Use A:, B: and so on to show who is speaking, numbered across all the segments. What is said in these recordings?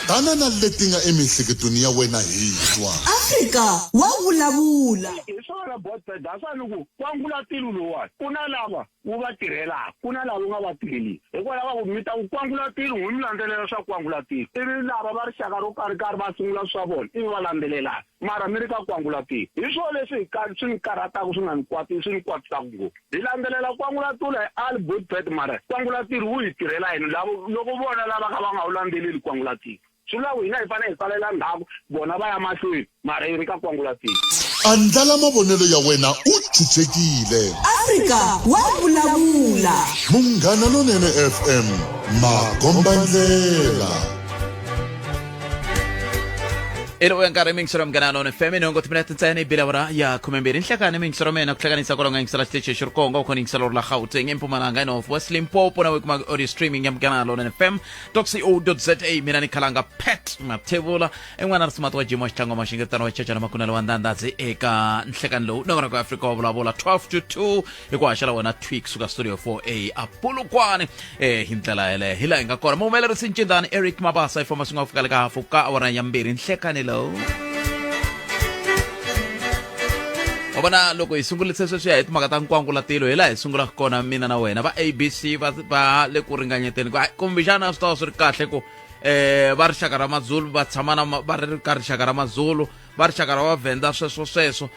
A: tanana leti nga emihleketweni ya wena hi twa
B: Afrika wa vulavula.
C: Hi swona botsed asani ku kwangulatilo lowani ku na lava wu va tirhelaka ku na lava wu nga va tirheli hikwalaho ku mi ta ku kwangulatilo n'wi mi landzelela swa kwangulatilo ivi lava va rixaka ro karhi va sungula swa vona ivi va landzelelana mara mi ri ka kwangulatilo hi swona leswi swi ni karhataka swi nga ni swi ni kwatisaka ngopfu hi landzelela kwangulatilo hi all botsed mara kwangulatilo wu hi tirhela hina loko vona lava ka va nga wu landzeleli kwangulatilo swi vula hina hi fanele hi salela ndhawu vona va ya mahlweni mara hi ri ka kwangulatilo.
A: andlala mavonelo ya wena u chuchekile
B: Afrika wa vulavula.
A: Munghana Lonene FM makombandlela
D: Ilo yankari mingsirom ganano FM nongo tibinatin tsayani bilawara ya kumembiri nhlakani mingsirom ena kuhlakanisa kolonga ngisala stage shirkongo koni ngisala la Gauteng empumalanga of West Limpopo na wekuma audio streaming yam ganano fm.co.za mina ni kalanga pet matebula engwana rasmato wa jimo chango mashingetano wa chacha na makuna lwandandazi eka nhlakani lo nongona kwa Africa wa bola 12 to 2 ikwa shala wana tweak suka studio 4A apulu kwane hintala ele hila inga kora mumela risinchindani Eric Mabasa ifoma sunga fukaleka hafuka awara yambiri nhlakani Obana loko isungulitse sweswi ya hitimaka ta nkwangulatilo hila hi sungula kona mina na wena va ABC va le ku ringanyeteni kumbixana swi ta swi ri kahle ku va rixaka ra Mazulu va tshamana va ri ka rixaka ra Mazulu va rixaka ra Vavenda sweswo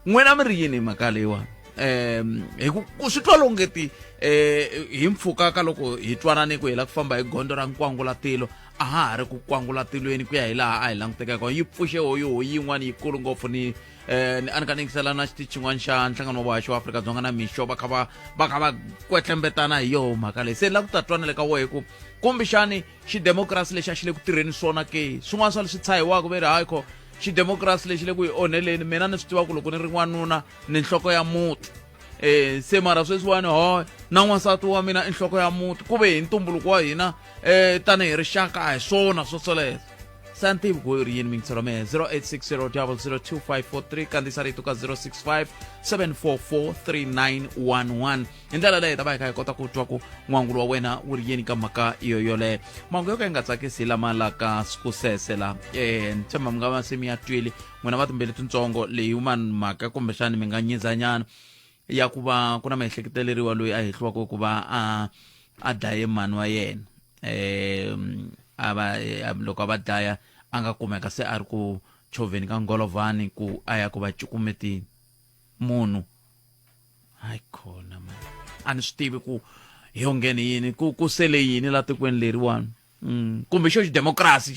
D: n'wina mi ri yini mhaka leyiwani hi ku swi twa longeti hi mpfhuka ka loko hi twanane ku hela ku famba hi gondo ra nkwangulatilo a ha ri ku kwangulatilweni ku ya hi laha a hi langutekaka yi pfuxe hoyo yin'wana yikulu ngopfu ni ani ka ningisela na xitichi xin'wana xa nhlangano wa vuhaxi wa Afrika-Dzonga na mixo va kha va kwetlembetana hi yoho mhaka leyi se ni la ku ta twanela ka wehe ku kumbexani xidemokirasi lexi a xi le ku tirheni swona ke swin'wana swa leswi tshahiwaka ve ri hayikho xidemokirasi lexi le ku hi onheleni mina ni swi tiva ku loko ni ri n'wanuna ni nhloko ya muti se mara sweswiwani na n'wansati wa mina i nhloko ya muti ku ve hi ntumbuluko wa hina tanihi rixaka a hi swona swo swoleswo santivi ku ri yini mingitselo mehe 0860002543 kandziyisa rito ka 0657443911 hi ndlela leyi ta va hi kha hi kota ku twa ku n'wangulo wa wena wu ri yini ka mhaka yoyoleyo mahungu yo ka yi nga tsakisi lama laka siku sese la ni tshemba mi nga va se mi ya twile n'wina va timbeli tintsongo leyi mani mhaka kumbexani mi nga nyizanyana ya ku va ku na miehleketeleriwa loyi a hehliwaka ku va a dlaye mani wa yena loko a va dlaya a nga kumeka se a ri ku choveni ka Ngolovani ku a ya ku va cukumetini munhu hayi khona man a ni swi tivi ku hi yongeni yini ku sele yini la tikweni leriwani kumbe xo xidemokirasi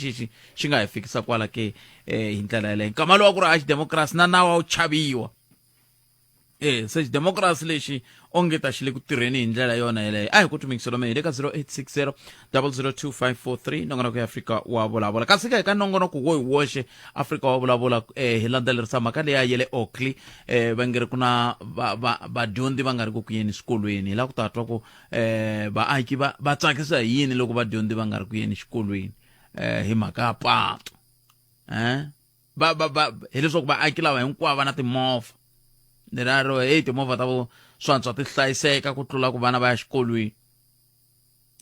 D: xi nga hi fikisa kwala ke hi ndlela yaleyo nkama lowa ku ri a xidemokirasi na nawu wa wu chaviwa se xidemokirasi lexi onge ta xi le ku tirheni hi ndlela yona yeleyo a hi ku tumikiselo mehe le ka 0860002543 nongonoko ya Afrika wa vulavula kasi ka hi ka nongonoko wo hi woxe Afrika wa vulavula hi landzelerisa mhaka leya ya le Oakley va nge ri ku na vadyondzi va nga ri ku yeni xikolweni hi la ku ta twa ku vaaki va tsakisa hi yini loko vadyondzi va nga ri ku yeni xikolweni hi mhaka ya patu hi leswaku vaaki lava hinkwavo va na timovha neraro timovha ta vo swantswa ti hlayiseka ku tlula ku vana va ya xikolweni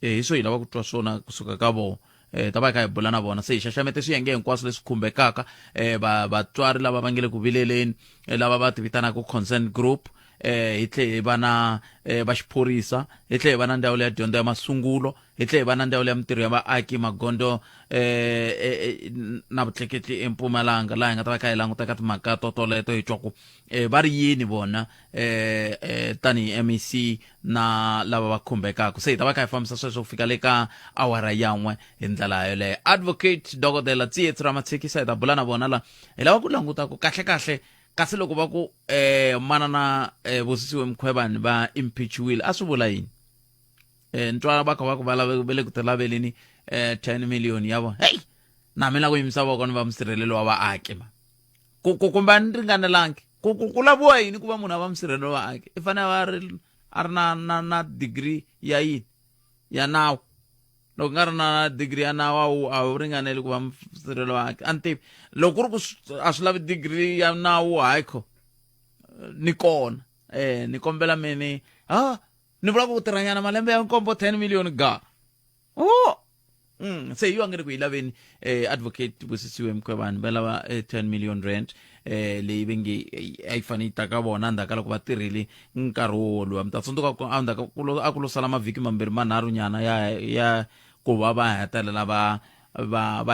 D: hi swo hi lava ku twa swona kusuka ka vona ta va hi kha hi bula na vona se hi xaxamete swiyenge hinkwaswo leswi khumbekaka vatswari lava va nge le ku vileleni lava va ti vitanaka concern group hi tlhe hi va na va xiphorisa hi tlhe hi va na ndzawulo ya dyondzo ya masungulo hi tlhe hi va na ndzawulo ya mitirho ya vaaki magondo na vutleketli eMpumalanga laha hi nga ta va kha hi languta ka timhaka toleto hi twa ku va ri yini vona tanihi MEC na lava va khumbekaka se hi ta va kha hi fambisa sweswo ku fika le ka awara yan'we hi ndlela yoleyo advocate dokodela Tsietsi Ramatshekisa hi ta bula na vona la hi lava ku languta ku kahle kasi loko va ku manana Bosisiwe Mkhwebane va impeachiwile a swi vula yini ntwana va kha va ku va le ku tilaveleni 10 million ya vona hey na mina ku yimisa voko va msirhelelo wa vaaki ma kumba ni ringanelangi ku laviwa yini ku va munhu a va msirhelelo wa vaaki i fanele a ri na degree ya yini ya nawu loko nga ri na degree ya nawu a wu ringaneli ku va msirhelelo wa vaaki antivi loko ku ri ku a swi lavi degree ya nawu hayikho ni kona ni kombela mini ni vula ku tirhanyana malembe ya nkombo 10 million ga se yiwa ngene kuyilaveni advocate busisiwe Mkhwebane balava 10 million rand leyi vengi ayifana ka bona ndaka loko va tirhile nkarhi wo lwa mta tsundzuka ku andaka a ku lo sala mavhiki mambirhi manharhu nyana ya ku va hetelela va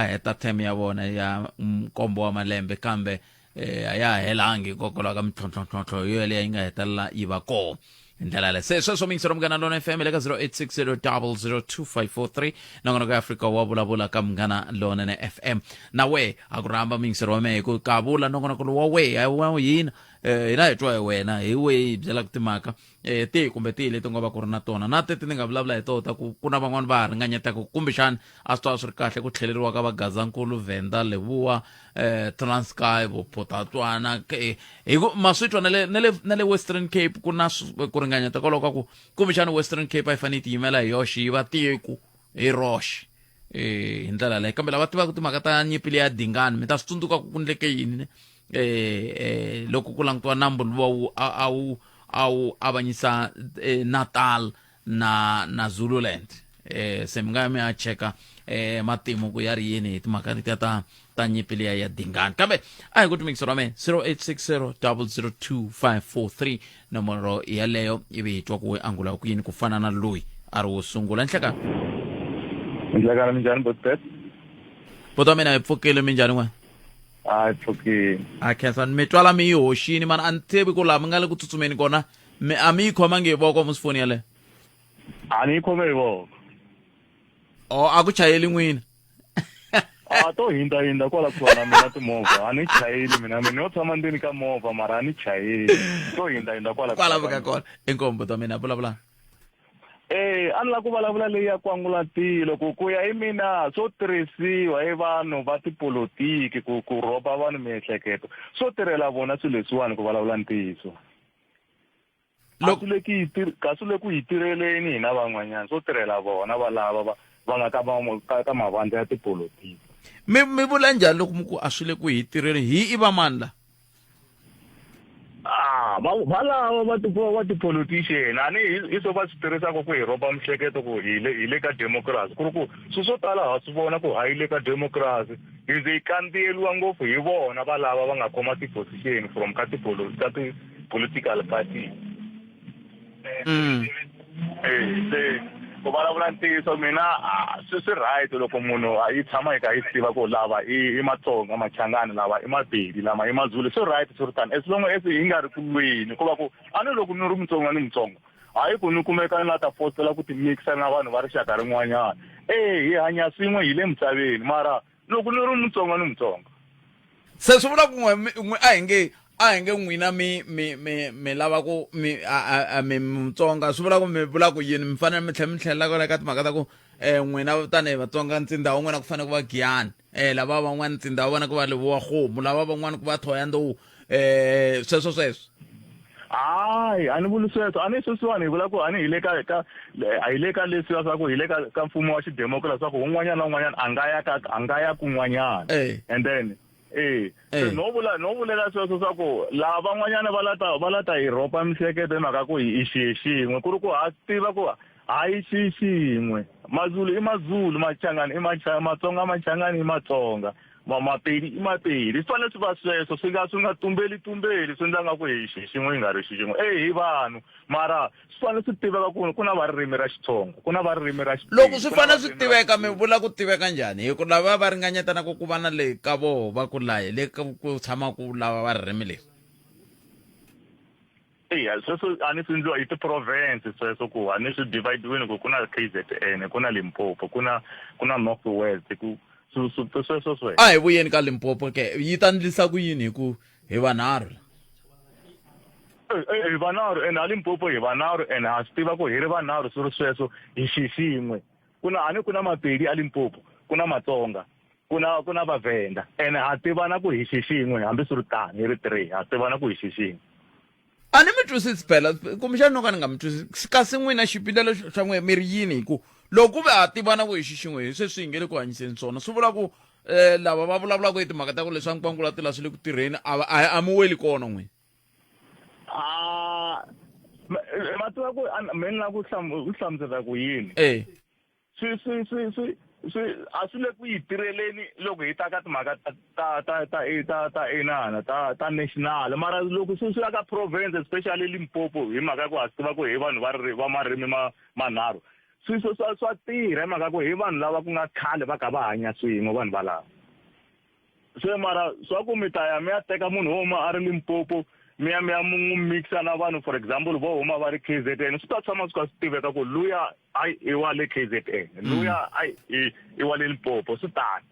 D: heta term ya vona ya nkombo wa malembe kambe a ya helangi kokwalaho ka mintlhontlhontlhontlho yo leyi yi nga hetelela yi va kona ndlela le sweswo mingisero Munghana Lona FM le ka 0860002543 nongona ka Africa wa vulavula ka Munghana Lona FM nawe a ku rhamba mingisero wa mehe ku ka vula nongona ku wa we wa yina hina hi twa hi wena hi we byela ku timhaka ti kumbe ti leti nga va ku ri na tona na teti ni nga vulavula hi tota ku na van'wani va ringanyetaka kumbexana a swi twa swi ri kahle ku tlheleriwa ka va Gazankulu Venda Lebuwa Transkei vo Photatswana hi maswitwa na le Western Cape ku na ku ringanyeta kwalaho ka ku kumbexana Western Cape a yi fanele ti yimela hi yoxe yi va tiku hi roxe hi ndlela leyi kambe lava tivaka timhaka ta nyimpi leyi ya Dingani mi ta swi tsundzuka ku endleke yini loko ku langutiwa nambu luwa a wu avanyisa Natal na Zululand se mi nga mi ya cheka matimu ku ya ri yini hi timhaka letiya ta nyimpi leya ya Dingani kambe a hi ku timikisero wa me 0860002543 nomoro yaleyo ivi hi twa ku angula ku yini ku fana na loyi a ri wo sungula nhlekani
E: minjhani Botpet
D: poto mina hi pfukile minjhani n'wana
E: a pfukile
D: a khensani mi twala mi yi hoxini mana a ni tivi ku laha mi nga le ku tsutsumeni kona a mi yi khomangi hi voko musifoni yaleyo
E: a ni yi khome hi voko
D: a ku chayeli n'wina
E: a to hinda kwala kusuhana mina timovha a ni chayeli mina yo tshama ndzeni ka movha mara a ni chayeli to hinda
D: kwala vuka kona inkombo ta mina vulavula
E: a ni la ku vulavula leyi ya kwangulatilo ku ya hi mina swo tirhisiwa hi vanhu va tipolotiki ku rhoba vanhu miehleketo swo tirhela vona swilo leswiwani ku vulavula ntiyiso kasi le ku hi tirheleni hina van'wanyana swo tirhela vona valava va nga ka mavandla ya tipolotiki
D: mi vula njhani loko mi ku a swi le ku hi tirheni hi i va mani la
E: valava va ti-politician a ni hi swo va swi tirhisaka ku hi rhoba mihleketo ku hi le ka democracy ku ri ku swilo swo tala ha swi vona ku hi le ka democracy hi ze hi kandziyeliwa ngopfu hi vona valava va nga khoma ti-position from ka ti-political party se ku vulavula ntiyiso mina swi right loko munhu yi tshama hi kha yi tiva ku lava i Matsonga Machangani lava i Mapedi lama i Mazulu swi right swi ri tani as long as hi nga ri ku lweni ku va ku a ni loko ni ri Mutsonga ni Mutsonga hayi ku ni kumeka ni la ta fostela ku timixa na vanhu va rixaka rin'wanyana hi hanya swin'we hi le misaveni mara loko ni ri Mutsonga ni Mutsonga
D: se swi vula ku n'we a hi nge n'wina mi lava ku mi Mutsonga swi vula ku mi vula ku yini mi fanele mi tlhela kona ka timhaka ta ku n'wina tanihi Vatsonga ntsinda wun'wana ku fanele ku va Giyani lava van'wana ntsinda wa vona ku va Lebuwa Kgomo lava van'wana ku va Thohoya Ndou sweswo
E: hayi a ni vuli sweswo a ni sweswiwani hi vula ku a ni hi le ka hi le ka leswiya swa ku hi le ka mfumo wa xidemokirasi swa ku un'wanyana na un'wanyana a nga ya kun'wanyana and then no vulela sweswo swa ku lava van'wanyana va lata hi rhopa mihleketo hi mhaka ku hi xihi xin'we ku ri ku ha tiva ku hayi xihi xin'we Mazulu i Mazulu Machangani i Matsonga Machangani i Matsonga Mapedi i Mapedi swi fanele swi va sweswo swi nga tumbeli swi endla nga ku hi xihi xin'we hi nga ri xin'we hi vanhu mara swi fanele swi tiveka ku na varirimi ra Xitsonga ku na varirimi ra
D: loko swi fanele swi tiveka mi vula ku tiveka njhani hi ku lava va ringanyetana ku va na le ka voho va ku lahi le ku tshama ku lava va ririmi leyi
E: sweswo a ni swi endliwa hi ti-province sweswo ku a ni swi divide-wini ku na KZN ku na Limpopo ku na North West sweswo
D: a hi vuyeni ka Limpopo ke yi ta ndlisa ku yini hi ku hi vanharhu
E: hi vanharhu ene a Limpopo hi vanharhu ene ha swi tiva ku hi ri vanharhu swi ri sweswo hi xixin'we ku na Mapedi a Limpopo ku na Matsonga ku na Vavenda ene ha tivana ku hi xixin'we hambi swi ri tani hi ri 3 ha tivana ku hi xixin'we
D: a ni mi twisisi phela kumbexani no ka ni nga mi twisisi kasi n'wina xipilelo xa n'we mi ri yini hi ku loko ku ve ha tivana ku hi xixin'we hi sweswi hi nge le ku hanyiseni swona swi vula ku lava va vulavulaka hi timhaka ta ku leswi nkwangulatila swi le ku tirheni a mi weli kona n'wina
E: ma tiva ku mina na ku hlamusela ku yini a swi le ku yi tirheleni loko hi ta ka timhaka ta inana ta national mara loko swi ya ka province especially Limpopo hi mhaka ku ha swi tiva ku hi vanhu va marimi manharhu swilo swa tirha hi mhaka ku hi vanhu lava ku nga khale va ka va hanya swin'we vanhu valava se mara swa ku mi ta ya mi ya teka munhu wo huma a ri Limpopo mi ya n'wi mixa na vanhu for example vo huma va ri KZN swi ta tshama swi kha swi tiveka ku luya i wa le KZN luya i wa le Limpopo swi tani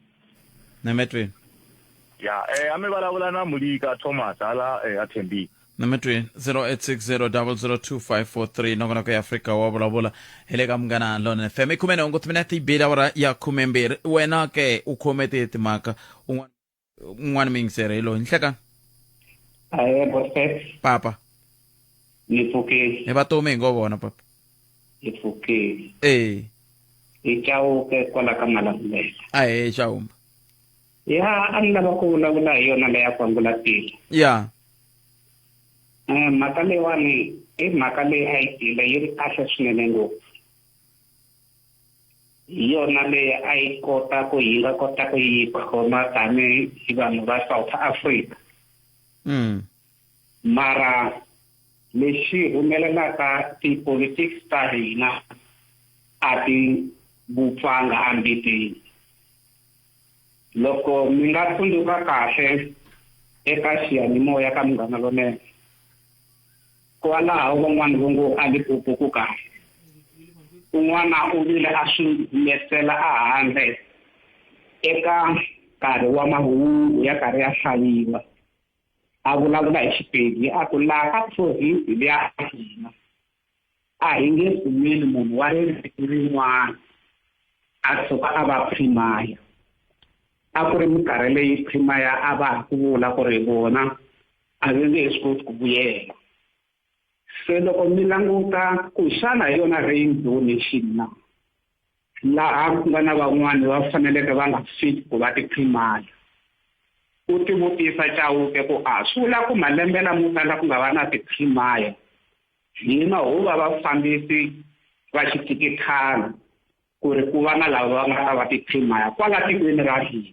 D: Nemetwe
E: ya a mi vulavula na Mulika Thomas hala aThembile
D: Nemetwe 0860002543 nongona ku Afrika wa vulavula hele ka Munghana Lonene FM ikhumene ngotmina tibila wara ya 12 wena ke u khomete timhaka un'wana mingisere lo nhleka
F: Boset.
D: Papa.
F: Lifuke.
D: E batome ngobona papa.
F: Lifuke.
D: Chao
F: ke kwala kamala mle.
D: Chao.
F: Ya alla bakula yona le yakwangula tili.
D: Ya.
F: Makale wani makale haitile yiri asesnene ngo. Yona le ai kota ko yi khoma tame ibanu ba South Africa. Mara lexi humelelaka ti-politics ta hina a ti vupfanga ambitini loko mi nga tsundzuka kahle eka xiyanimoya ka Munghana Lonene kwalaho van'wana va ngo a Limpopo ku kahle un'wana u vile a swi humesela a handle eka nkarhi wa mahungu ya karhi ya hlayiwa a vulavula hi Xipedi a ku laha ka province leya hina a hi nge kumeli munhu wa rin'wana a tshuka a va primaya a ku ri minkarhi leyi primaya a va ha ku vula ku ri vona a va nge swi koti ku vuyela se loko mi languta ku xana hi yona rainbow nation na laha ku nga na van'wani va faneleke va nga fiki ku va tiprimaya u tivutisa Chauke ku a swi vula ku malembe lamo tala ku nga va na tiprimaya hina ho va vafambisi va xitikitana ku ri ku va na lava va nga ta va tiprimaya kwala tikweni ra hina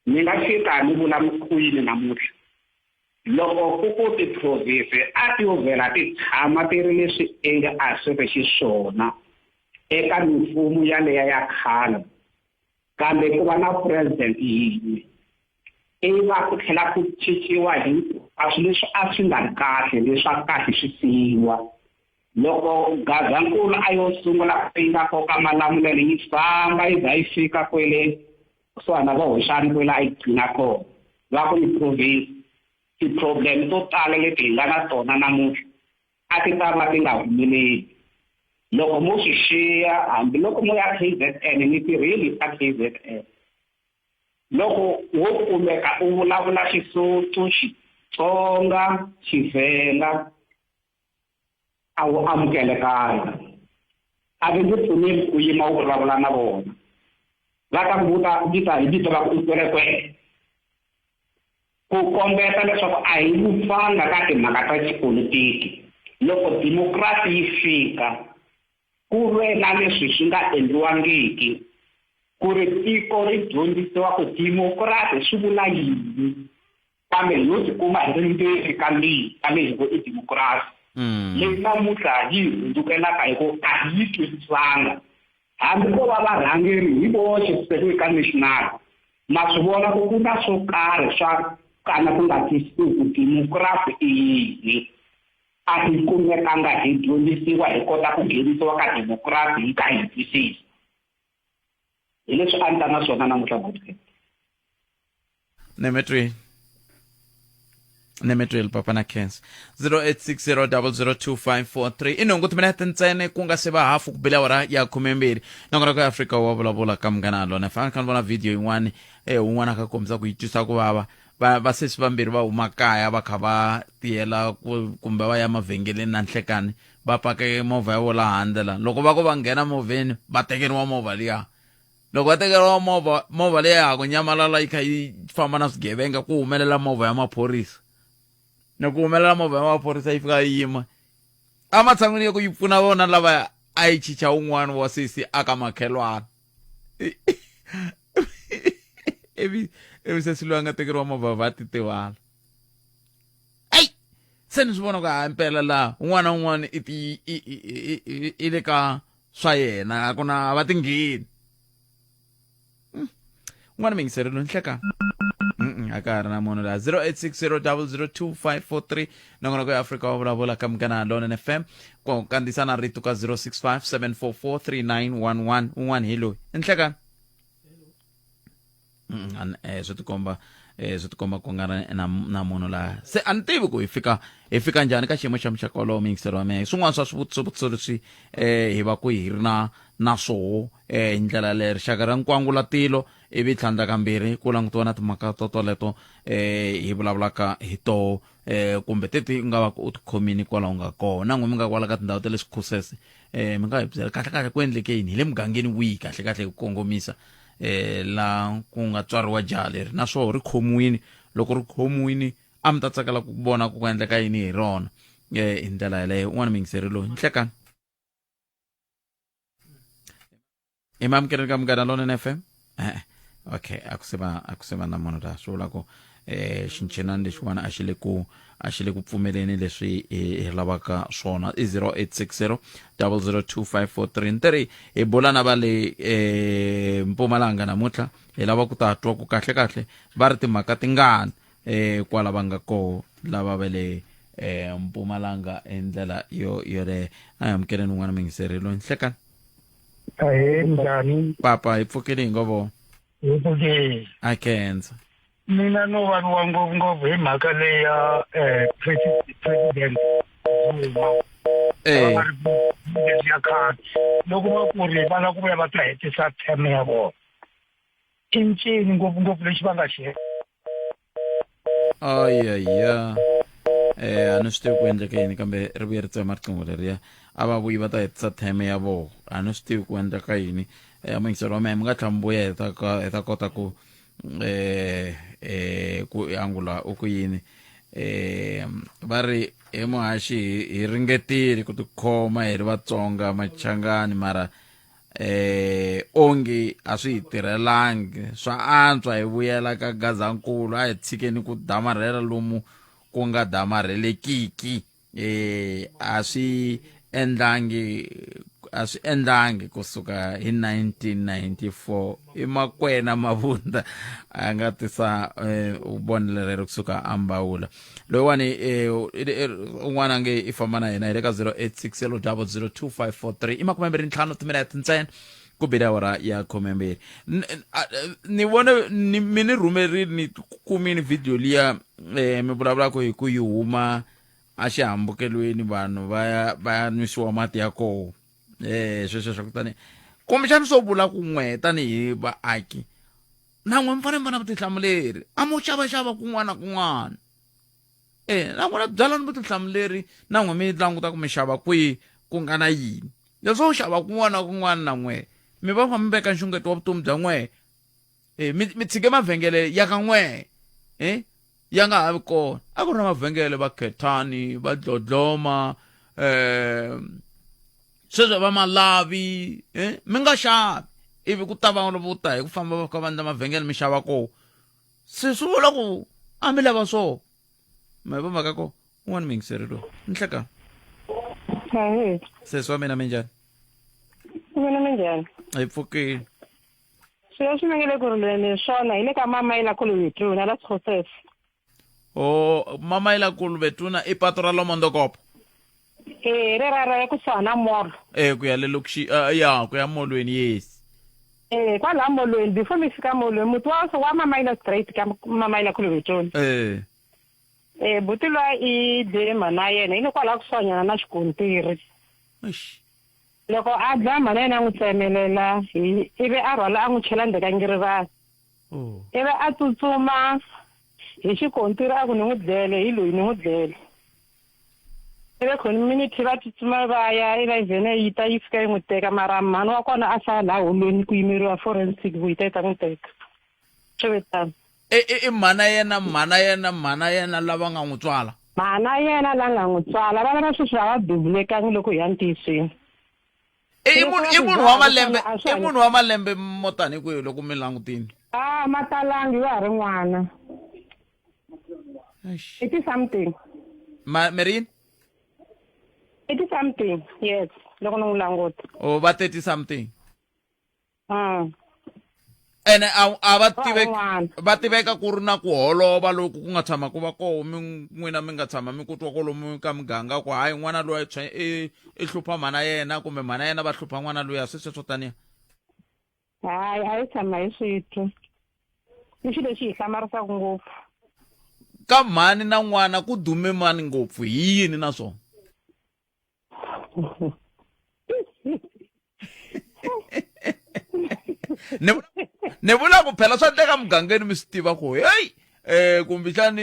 F: ni nga fika ni vula kwini namuntlha loko ku ku ti-province a ti yo vhela ti tshama ti ri leswi a swi ri xiswona eka mimfumo yaleya ya khale kambe ku va na president yin'we va ku tlhela ku cinciwa a swilo leswi a swi nga ri kahle leswi a kahle swi siyiwa loko Gazankulu a yo sungula ku pinga koka malamulelo yi famba yi za yi fika kwele kusuhana va hoxani kwela a yi qhina kona va ku ni province ti-problem to tala leti hi nga na tona namuntlha a ti ta va ti nga humeleli loko mo swi xiya hambiloko mo ya KZN ni tirheli ta KZN loko wo kumeka u vulavula Xisotho Xitsonga Xivenda a wu amukelekanga a va nge pfumeli ku yima u vulavula na vona va ta ku vita hi vito va ku kwerekwere ku kombeta leswaku a hi vupfanga ka timhaka ta xipolitiki loko demokrasi yi fika ku ve na leswi swi nga endliwangiki ku ri tiko ri dyondzisiwa ku demokrasi swi vula yini kambe yo tikuma hi ri ndzeni ka leyi tanihi ku i demokrasi leyi namuntlha yi hundzukelaka hi ku a hi yi twisisanga hambi ko va varhangeri hi voxe swisekiwe ka national ma swi vona ku ku na swo karhi swa kana ku nga twisisi ku demokrasi i yini a hi kumekanga hi dyondzisiwa hi kota ku nghenisiwa ka demokrasi hi ka hi twisisi hi leswi a ni ta na swona namuntlha Boset.
D: Nemetwe papa na Kens 0860002543 inongo timinete ntsene ku nga se va hafu ku bila wara ya 12 nongona ka Afrika wa vulavula ka Munghana Lonene fa kan vona video yin'wana un'wana ka kombisa ku yitwisa ku vava va sesi vambirhi va huma kaya va kha va tiyela kumbe va ya mavhengeleni na nhlekani va pake movha ya vola handle loko va ku va nghena movheni va tekeriwa movha liya loko va tekeriwa movha leya ku nyamalala yi kha yi famba na swigevenga ku humelela movha ya maphorisa loko humelela movha ya maphorisa yi fika yi yima ematshan'wini ya ku yi pfuna vona lava a yi chicha un'wana wa sisi aka makhelwana evi se silwa nga tekeriwa mavavati tiwala ai se ni swi vona ku impela la un'wana i le ka swa yena a ku na va tingheni un'wana mingiserelo ni hleka a ka ha ri na munhu laha 0860002543 nongonoko ya Afrika wa vulavula ka Mugana Lona FM ku kandziyisana rito ka 0657443911 un'wana hi loyi ni hleka swi tikomba ku nga ri na munhu laha se a ni tivi ku hi fika njhani ka xiyimo xa muxaka wolowo mingisero wa mehe swin'wana swa swivutiso leswi hi va ku hi ri na swoho hi ndlela leyi rixaka ra nkwangulatilo ivi tlhandla kambirhi ku langutiwa na timhaka toleto hi vulavulaka hi toho kumbe teti u nga va ku u tikhomini kwalaho nga kona n'we mi nga kwala ka tindhawu ta le swikhusese mi nga hi byela kahle ku endleke yini hi le mugangeni wihi kahle ku kongomisa la ku nga tswariwa jaha leri naswona ri khomiwini loko ri khomiwini a mi ta tsakela ku vona ku endleka yini hi rona hi ndlela yaleyo un'wana mingiseri loyi ni hlekani i mamukele ka Mugana Lona FM okay a ku sema na munhu la swi vula ku xinchinani lexiwana a xi le ku pfumeleni leswi hi lavaka swona i 0860002543 nteri hi bula na va le Mpumalanga namuntlha hi lava ku ta twa ku kahle va ri timhaka tingani kwala va nga koho lava va le Mpumalanga endlela yo le a hi amukeleni un'wana mingiseri loyi nhlekani
G: njhani
D: papa hi pfukile hi ngovo
G: okay
D: a khensa
G: mina no vanhu wa ngopfu hi mhaka leyi ya president Zuma leswi ya khale loko va ku ri va lava ku vuya va ta hetisa term ya vona i ncini ngopfungopfu lexi va nga xi
D: ayaya a ni swi tivi ku endleka yini kambe ri vuye ri tsema riqingho leriya a va vuyi va ta hetisa term ya vona a ni swi tivi ku endleka yini mungiseri wa mehe mi nga tlhela mi vuya hi ta kota ku ku angula u ku yini va ri hi muhaxi hi ringetile ku tikhoma hi ri Vatsonga Machangani mara onge a swi hi tirhelangi swa antswa hi vuyela ka Gazankulu a hi tshikeni ku damarhela lomu ku nga damarhelekiki a swi endlangi kusuka hi 1994 i Makwena Mabunda a nga tisa vonelo rero kusuka ambawula loyiwani un'wana nge i famba na yena hi le ka 0860002543 i 25 timinete ntsena ku bile awara ya 12 ni vona mi ni rhumerile ni kumini video liya mi vulavulaka hi ku yi huma a xihambukelweni vanhu va ya nwisiwa mati ya koho sweswo swa ku tani kumbexani swo vula ku n'we tanihi vaaki na n'we mi fanele mi va na vutihlamuleri a mo xavaxava kun'wana na kun'wana na n'wina byala ni vutihlamuleri na n'we mi languta ku mi xava kwihi ku nga na yini leswo u xava kun'wana na kun'wana na n'we mi va mi veka nxungeto wa vutomi bya n'we mi tshike mavhengele ya ka n'we ya nga ha vi kona a ku ri na mavhengele va Khethani va Dlodloma sweswo va Malavi mi nga xavi ivi ku ta va vo ta hi ku famba va ka vandla mavhengele mi xava koho se swi vula ku a mi lava swoho ma hi va mhaka ko un'wana mingiseri lowu ni hleka sesi wa mina minjhani
H: mina minjhani
D: hi pfukile
H: swilo swi vangele ku ri ni swona hi le ka mama yi la Kuluvhetuna la Skhosese
D: mama yi la Kuluvhetuna i patu ra Lomondokopo
H: rera ku sana molo
D: ku ya le lokixi ya ku ya molweni yes
H: kwala molweni before mi fika molweni muti wa mama yi la straight ka mama yi la Kuluvhetuna buti lwa i dema na yena yi le kwala ku swanyana na xikontiri loko a dlaya mhana yena a n'wi tsemelela ivi a rhwala a n'wi chela ndzeni ka ngirivasi ivi a tsutsuma hi xikontiri a ku ni n'wi dlele hi loyi ni n'wi dlele ivi community va tsutsuma va ya iva ivhene yi ta yi fika yi n'wi teka mara mhani wa kona a sala laha holweni ku yimeriwa forensic ku yi ta yi ta n'wi teka swi vitana
D: i mhana yena lava nga n'wi tswala
H: mhana yena la nga n'wi tswala va lava sweswi va va bebulekanga loko hi ya ntiyisweni
D: I munhu wa malembe motani kwihi loko mi langutini?
H: Matalangi wa ri n'wana. 80 something.
D: Merin?
H: 80 something, yes. Loko ni languta.
D: O va 30 something. Ene va tiveka ku ri na ku holova loko ku nga tshama ku va koho n'wina mi nga tshama mi ku twa kolomu ka muganga ku hayi n'wana loyi i hlupha mhana yena kumbe mhana yena va hlupha n'wana loyi a sweswo taniya?
H: Hayi a yi tshama hi switwi. I xilo lexi hi hlamarisaka ngopfu.
D: Ka mhani na n'wana ku dume mani ngopfu hi yini na swona? Ne vula ku phela swa teka mugangeni mi swi tiva ku hey kumbexani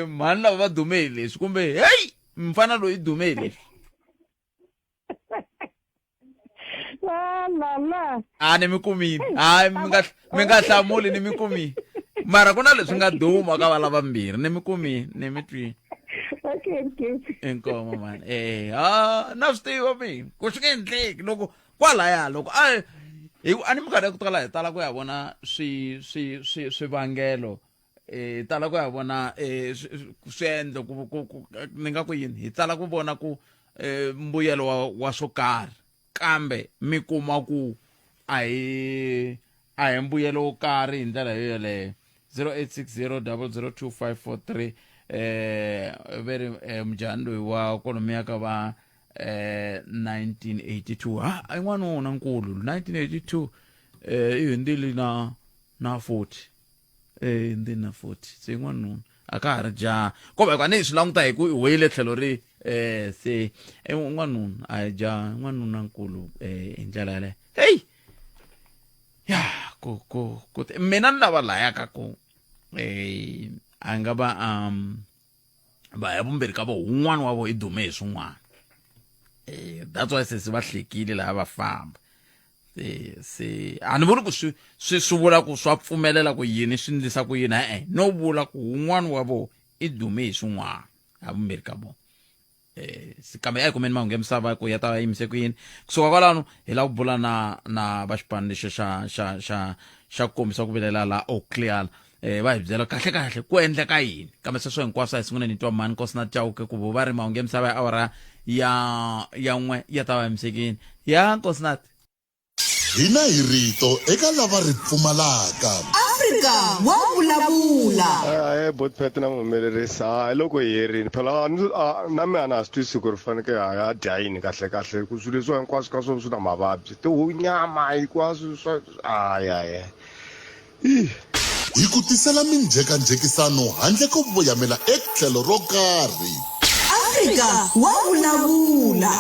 D: mhani lava va dume hi leswi kumbe hey mfana loyi dume hi leswi. Ni mi kumini hayi mi nga hlamuli ni mi kumini mara ku na leswi nga duma ka va lavambirhi ni mi kumini ni mi twini. Inkomo man na swi tiva mina ku swi nge endleki loko kwalaya loko a ni minkarhi ya ku tala hi tala ku ya vona swivangelo tala ku ya vona swiendlo ni nga ku yini hi tala ku vona ku mbuyelo wa swo karhi kambe mi kuma ku a hi mbuyelo wo karhi hi ndlela yo yeleyo. 0860002543 veri mujahani loyi wa kolomi ya ka va 1982 a n'wanuna nkulu 1982 i hundzile na 40 hundzile na 40 se n'wanuna a ka ha ri jaha kumbe ka ni swi languta hi ku wile tlhelo ri se n'wanuna a hi jaha n'wanuna nkulu hi ndlela yaleyo. Hey ya ku mina ni lava layaka ku a nga va ya vumbirhi ka vo un'wana wa vo i dume hi swin'wana. That's why se va hlekile laha va famba se a ni vuli ku swi vula ku swa pfumelela ku yini swi ndlisa ku yini no vula ku un'wana wa vo i dume hi swin'wana ha vumbirhi ka vo kambe a hi kumeni mahungu ya misava ku ya ta va yimise ku yini kusuka kwalano hi lava ku bula na va xipano lexi xa ku kombisa ku vilela la Oakland va hi byela kahle ku endleka yini kambe sweswo hinkwaswo a hi sungula ni twa mani Nkosinathi Chauke ku va ri mahungu ya misava ya awara ya n'we ya ta va yimisekini ya Nkosinathi.
A: Hina hi rito eka lava ri pfumalaka.
B: Afrika wa vulavula.
I: Botpet na muhumelerisa loko hi herini phela na mina na swi twisi ku ri faneke ha dya yini kahle ku swilo leswi hinkwaswo ka swona swi na mavabyi tinyama hinkwaswo swa
A: hi ku tisela minjhekanjhekisano handle ko voyamela etlhelo ro karhi.
B: Afrika wa vulavula.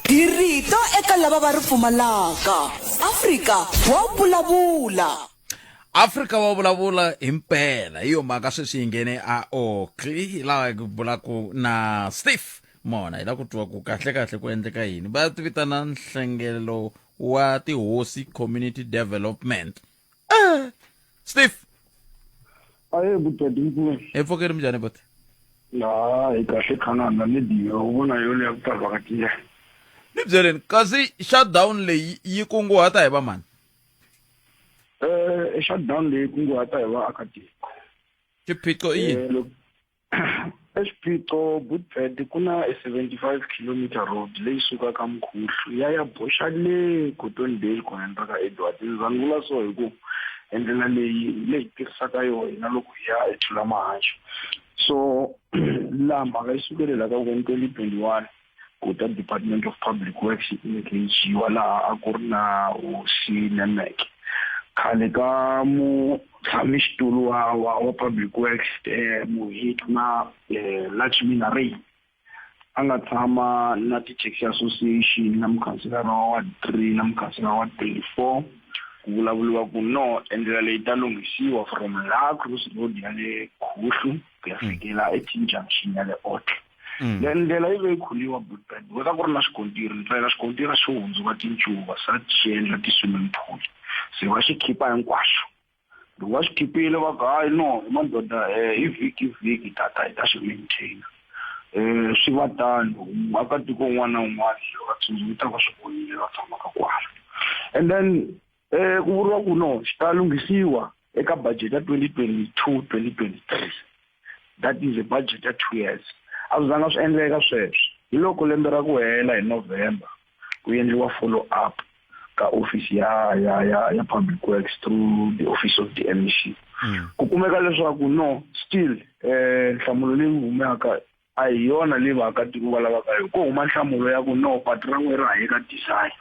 B: Hi rito eka lava va ri pfumalaka. Afrika wa vulavula.
D: Afrika wa vulavula himpela hiyo mhaka sweswi hi nghene a Oakley laha hi vulaku na Steve mona hi la ku twa ku kahle ku endleka yini va tivitana nhlengelo wa tihosi community development. Steve
C: butadinku
D: pfokeri mjani bote
C: hi kahle khanana ni diyo vona yole ya ku vakatia
D: ni byeleni kasi shutdown leyi yi kunguhata hi va mani?
C: Shutdown leyi kunguhata hi vaakatiko.
D: Xiphiqo i yini?
C: Xiphiqo Butpet ku na 75 kilometer road leyi sukaka Mkhuhlu ya boxa le Cottonville ku endla ka Edward. Ndzi vula so hi ku endlela leyi tirhisaka yona loko ya ethula mahaxo. So lamba ga isukelela ka 2021 ku ta Department of Public Works imekejiwa laha a ku ri na hosi Nemeke khale ka mu tshamisitulu wa Public Works muhit na Lakshmi Narayana a nga tshama na ti-taxi association na mukhanselara wa 3 na mukhanselara wa 34 ku vulavuliwa ku no endlela leyi ta lunghisiwa from la Cross Road ya le Khuhlu ku ya fikela eTin Junction ya le Otlhe. Le ndlela yi ve khuliwa Butpet weka ku ri na xikontiri ndlela xikontiri xo hundzuka tincuva sa xiendla ti-swimming pool se va xi khipa hinkwaswo loko va xi khipile va ka hayi no madoda hi vhiki tata hi ta xi maintaina swi va tano vaakatiko un'wana na un'wana va tsundzuka va swi vonile va tshamaka kwala. And then ku vuriwa ku no xi ta lunghisiwa eka budget ya 2022-2023. That is a budget ya 2 years. A swi zanga swi endleka sweswo hi loko lembe ra ku hela hi November ku endliwa follow up ka office ya public works through the office of the MEC. Ku kumeka leswaku no still nhlamulo leyi humaka a hi yona leyi vaakatiko va lavaka yona. Ko huma nhlamulo ya ku no patu ra n'we ra eka design.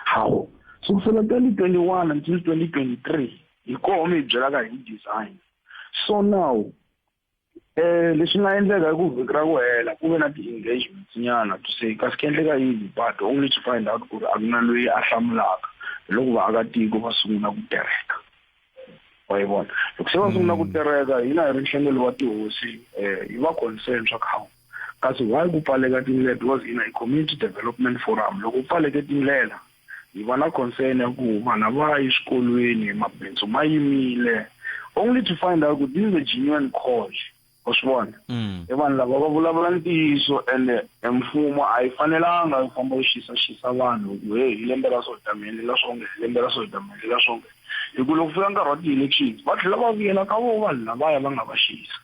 C: How? So kusukela 2021 until 2023 hi koho mi byelaka hi design. So now leswi nga endleka hi ku vhiki ra ku hela ku ve na ti-engagements nyana to say kasi ku endleka yini but only to find out ku ri a ku na loyi a hlamulaka loko vaakatiko va sungula ku tereka. Wa yi vona loko se va sungula ku tereka hina hi ri nhlengelo wa tihosi hi va concern swa ku kasi why ku pfaleka tindlela because hina hi community development forum loko ku pfaleke tindlela hi va na concern ya ku vana va yi swikolweni mabindzu ma yimile only to find out this is a genuine cause. Oswona vanhu lava va vulavula ntiyiso and mfumo a yi fanelanga yi famba yi xisa vanhu hi lembe ra so hitamendlela swonge hi lembe ra so hitamendlela swonge hi ku loko fika nkarhi wa ti-elections va tlhela va vuyela ka vo vanhu lavaya va nga va xisa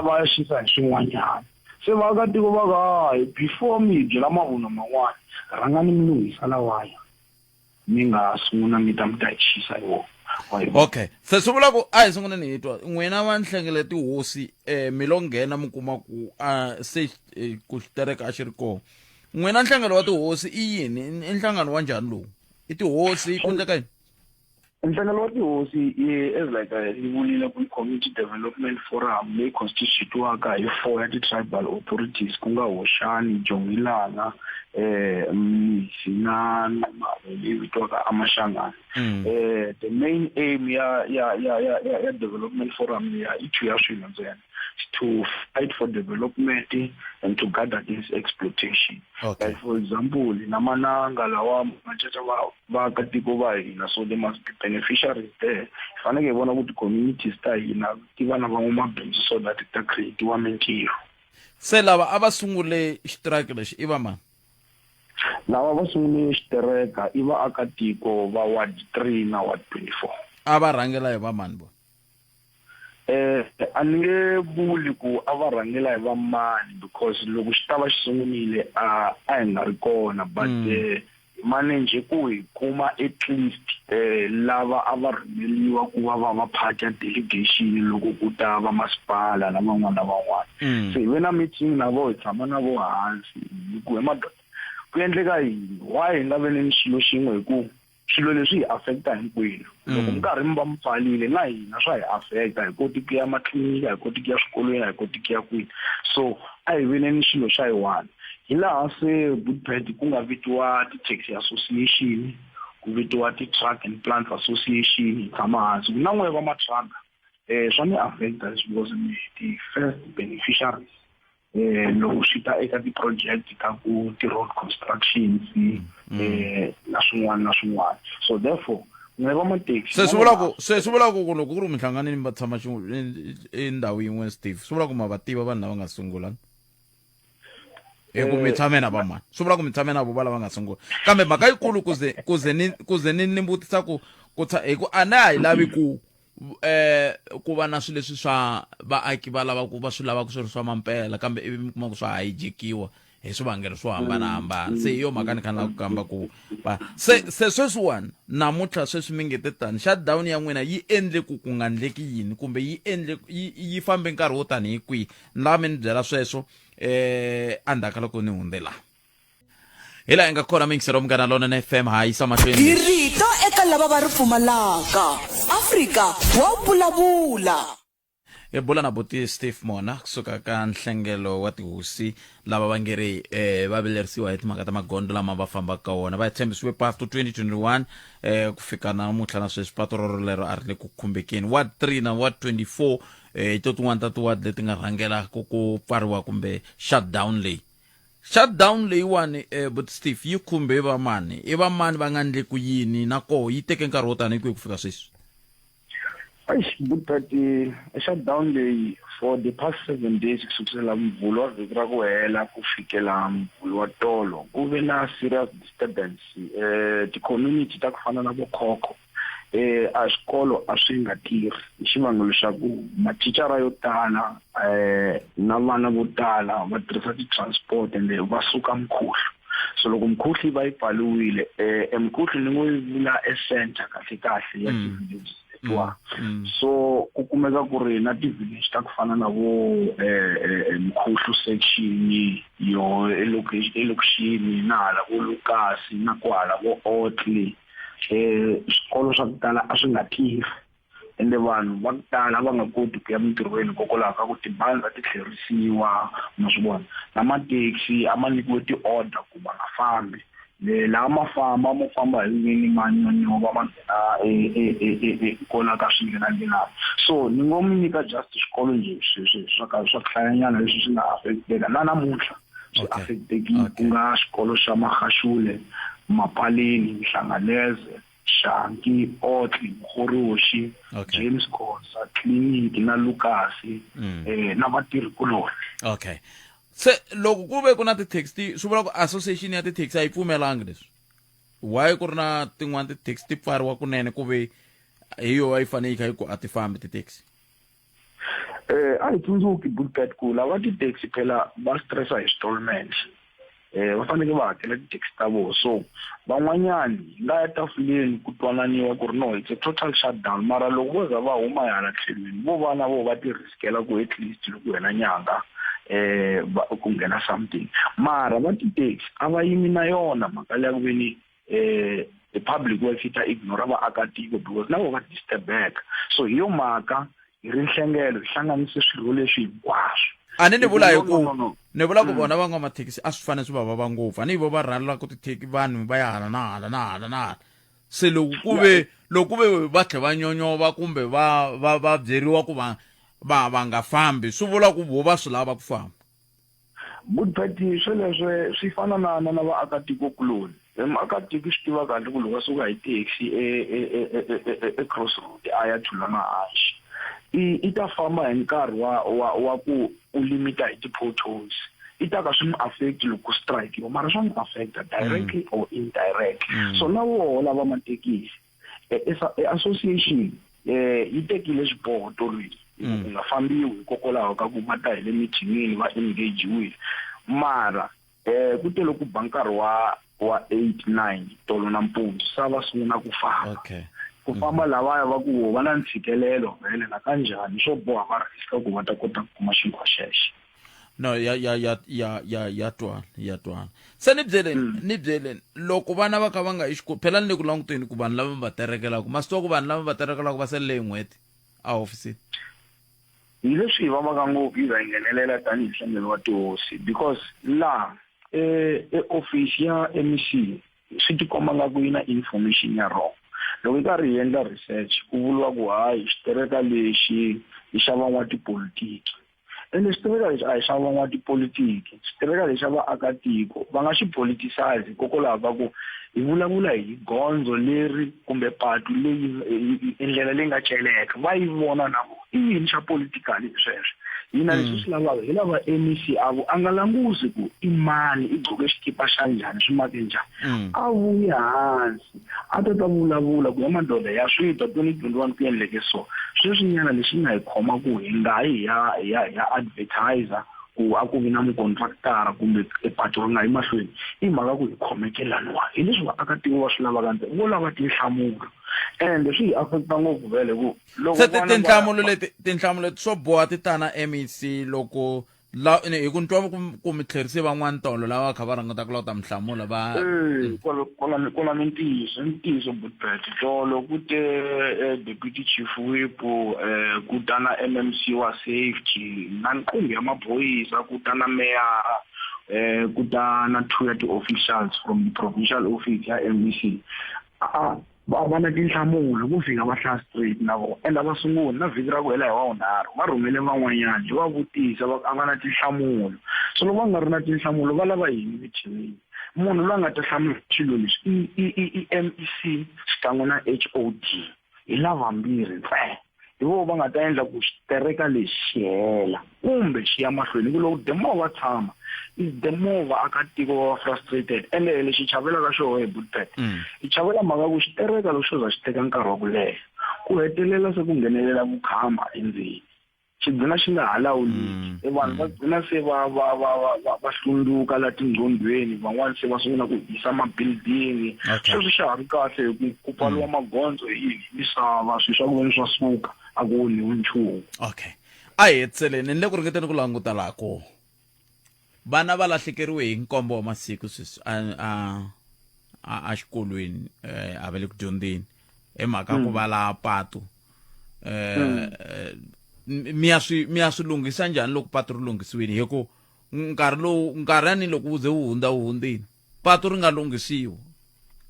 C: va ya xisa hi swin'wanyana. Se vaakatiko va ka before mi hi byela mavunwa man'wana rhangani mi lunghisa lawaya mi nga sungula mi ta hi xisa hi wona.
D: Okay, se swi vula ku a hi sunguleni hi twa n'wina va nhlengele tihosi mi lo nghena mi kuma ku se ku xitereka a xi ri kona. N'wina nhlengelo wa tihosi i yini i nhlangano wa njhani lowu i tihosi ku endleka yini?
C: Nhlangano wa tihosi is like ni vulile ku community development forum leyi constitutiwaka hi 4 ya ti-tribal authorities ku nga Hoxani, Jongilanga na leyi vitiwaka Amashangana. The main aim ya development forum ya i 2 ya swilo ntsena to fight for development and to guard against exploitation.
D: Okay.
C: Like for example, namananga lawa machacha vaakatiko va hina, so there must be beneficiaries there. Fanele vona ku communities ta hina ti va na van'wamabindzu so that ta creatiwa mintirho.
D: Se lava a va sungule xitiraki lexi i va mani?
C: Lava va sungule xitireka i vaakatiko va Ward 3 na Ward 24.
D: A va rhangela hi va mani bo?
C: A ni nge vuli ku a va rhangela hi va mani because loko xi ta va xi sungulile a hi nga ri kona but manage ku hi kuma at least lava a va rhumeliwa ku va part ya delegation loko ku ta va masipala na van'wana na van'wana. Se hi ve na meeting na vo hi tshama na vo hansi hi ku madoda ku endleka yini why hi nga veneni xilo xin'we hi ku swilo leswi hi affecta hinkwenu. Loko nkarhi mi va mi pfalile na hina swa hi affecta hi koti ku ya matliliniki hi koti ku ya swikolweni hi koti ku ya kwini. So a hi veneni xilo xa hi one hi laha se Budpet ku nga vitiwa ti-taxi association ku vitiwa ti-truck and plant association hi tshama hansi ku na n'we va matraka swa ni affecta because the first beneficiaries loko swi ta eka ti-project ta ku ti-road constructions na swin'wana na swin'wana. So therefore n'we va ma-taxi
D: se swi vula ku loko ku ri mihlanganini va tshama endhawu yin'we Steve swi vula ku ma va tiva vanhu lava nga sungula ku mi tshame na va mani swi vula ku mi tshame na vo va lava nga sungula kambe mhaka yikulu kuze ni vutisa ku hi ku a na hi lavi ku va na swilo leswi swa vaaki va lava ku va swi lava ku swi ri swa mampela kambe ivi mi kuma ku swa hijekiwa hi swivangelo swo hambanahambana. Se hi yo mhaka ni kha ni lava ku kamba ku se sweswiwani namuntlha sweswi mi ngete tani shutdown ya n'wina yi endle ku nga endleki yini kumbe yi fambe nkarhi wo tani hi kwihi ni lava mi ni byela sweswo andaka loko ni hundze laha hi laha hi nga kona mingisero Munghana Lonene FM ha yisa mahlweni
B: hi rito eka lava va ri pfumalaka Afrika wa vulavula.
D: hi bula na buti Steve Mona kusuka ka nhlengelo wa tihosi lava va ngeri va vilerisiwa hi timhaka ta magondo lama va fambaka ka wona va tshembisiwe path to 2021 ku fika namuntlha na sweswi pato lero a ri le ku khumbekeni. Ward 3 na Ward 24 hi to tin'wana ta tiward leti nga rhangela ku pfariwa kumbe shutdown leyiwani but Steve yi khumbe va mani i va mani va nga ndle ku yini na koho yi teke nkarhi wo tani hi ku fika sweswi?
C: But the shutdown leyi for the past 7 days kusukela mvulo wa vhiki ra ku hela ku fikela mvulo wa tolo ku ve na serious disturbance ti-community ta ku fana na vokhokho a xikolo a swi nga tirhi hi xivangelo xa ku mathicara yo tala na vana vo tala va tirhisa ti-transport ende va suka mkhuhlu so loko mkhuhlu va yi pfaliwile mkhuhlu ni ngo yi vula center kahle ya ti-village so ku kumeka ku ri na ti-village ta ku fana na vo mkhuhlu section yo elokixini na hala vo Lukasi na ku hala vo Otley swikolo swa ku tala a swi nga tirhi ende vanhu va ku tala va nga koti ku ya mintirhweni hikokwalaho ka ku tibazi ti tlherisiwa ma swi vona na mathekisi a ma nyikiwe ti-order ku va nga fambi laha ma famba hi vinyi manyonyo va ma nghena kona ka swinghenanghenani so ni ngo mi nyika just xikolo njhe swa ku hlayanyana leswi swi nga affecteka na namuntlha swi affectekile ku nga xikolo xa Magashule, Mapaleni, Mhlanganeze, Shanki, Otley, Mkhoroshi, James Khosa, Clinic na Lukasi na vatirhi kuloni.
D: Okay. Se loko ku ve ku na ti-taxi swi vula ku association ya ti-taxi a yi pfumelangi leswi why ku ri na tin'wana ti-taxi ti pfariwa kunene ku ve hi yo a yi fanele yi kha yi ku a ti fambi ti-taxi
C: a hi tsundzuki Bullcat ku lava ti-taxi phela va stressa hi installment va fanele va hakela ti-taxi ta vona so van'wanyani nga ya tafuleni ku twananiwa ku ri no it's a total shutdown mara loko vo za va huma hala tlhelweni vo vana vo va ti riskela ku at least loko hela nyanga ku nghena something mara va ti-taxi a va yimi na yona mhaka leya ku veni the public welfare ta ignore vaakatiko because na vo va disturbeka so hi yo mhaka hi ri nhlengelo hi hlanganise swilo leswi hinkwaswo
D: a ni vula hi ku ni vula ku vona van'wamathekisi a swi fanele swi va vava ngopfu a ni vo va rhandla ku titheki vanhu va ya hala na hala se loko ku ve va tlhe va nyonyova kumbe va byeriwa ku va nga fambi swi vula ku vo va swi lava ku famba
C: Bullcat sweleswe swi fana na vaakatiko kuloni muakatiko swi tiva kahle ku loko a suka hi taxi crossroad a ya thula mahaxi i ta famba hi nkarhi wa ku u limita hi ti-potholes i ta ka swi n'wi affect loko strike mara swa n'wi affecta directly or indirectly so na voho lava mathekisi association yi tekile xiboho tolweni ku nga fambiwi hikokwalaho ka ku va ta hi le mithinini va engagiwile mara ku tele ku ba nkarhi wa 8-9 tolo nampundzu sa va sungula ku famba ku famba lavaya va ku va na ntshikelelo vele na kanjhani swo boha va riska ku va ta kota ku kuma xinkwa xexo
D: no ya twana se ni byeleni loko vana va kha va nga yi phela ni le ku languteni ku vanhu lava va terekelaka ma swi tiva ku vanhu lava va terekelaka va selele hi n'hweti a hofisini
C: hi leswi va vaka ngopfu yi va nghenelela tanihi nhlengelo wa tihosi because laha office ya MEC swi tikomba nga ku yi na information ya wrong loko yi karhi hi endla research ku vuliwa ku hayi xitereka lexi hi xa van'watipolitiki ende xitereka lexi a hi xa van'watipolitiki xitereka lexi xa vaakatiko va nga xi politicize hikokwalaho ka ku hi vulavula hi gondzo leri kumbe patu leyi ndlela leyi nga celeka va yi vona na vo i yini xa political sweswo hina leswi swi lavaka hi lava MEC avo a nga langusi ku i mani i gcoke xikipa xa njhani swi make njhani a vuye hansi a ta vulavula ku ya madoda ya swita 2021 ku endleke so sweswinyana lexi nga hi khoma ku hi nga hi ya advertiser ku a ku vi na mukontraktara kumbe epatu ri nga yi mahlweni i mhaka ku hi khomekelaniwa hi leswi vaakatiko va swi lavaka ntsena vo lava tinhlamulo ende swi hi affecta ngopfu vele ku
D: loko tinhlamulo leti swo boha ti ta na MEC loko hi ku twa ku mi tlherisi van'wana tolo lava kha va rangata ku lava ta mihlamula va
C: kona mintiyiso Bullcat tolo ku te deputy chief whip ku ta na MMC wa safety na nqumbi ya maphoyisa ku ta na mayor ku ta na 2 ya ti-officials from the provincial office ya MEC va na tinhlamulo ku fika va hlaya straight na vona ende va sungula na vhiki ra ku hela hi wavunharhu va rhumele van'wanyana va vutisa a va na tinhlamulo so loko va nga ri na tinhlamulo va lava yini mithinini munhu loyi a nga ta hlamula xilo lexi i MEC xikan'we na HOD hi lavambirhi ntsena hi vo va nga ta endla ku xitereka lexi xi hela kumbe xi ya mahlweni ku loko demova tshama is demova akatiko va frustrated ende lexi chavelaka xo he Boetpet hi chavela mhaka ku xitereka loko xo za xi teka nkarhi wa ku leha ku hetelela se ku nghenelela vukhamba endzeni xi gcina xi nga ha lawuli vanhu va gcina se va hlunduka la tinqondweni van'wani se va sungula ku hisa mabuilding sweswo xa ha ri kahle hi ku pfaliwa magondzo yini misava swilo swa ku veni swa suka a ku onhiwi nchumu.
D: Okay, a hi hetseleni ni le ku ringeteni ku languta lako vana va lahlekeriwe hi nkombo wa masiku sweswi a xikolweni a va le ku dyondzeni hi mhaka ku va la patu mi ya swi lunghisa njhani loko patu ri lunghisiwile hi ku nkarhi loko wu ze wu hundzini patu ri nga lunghisiwa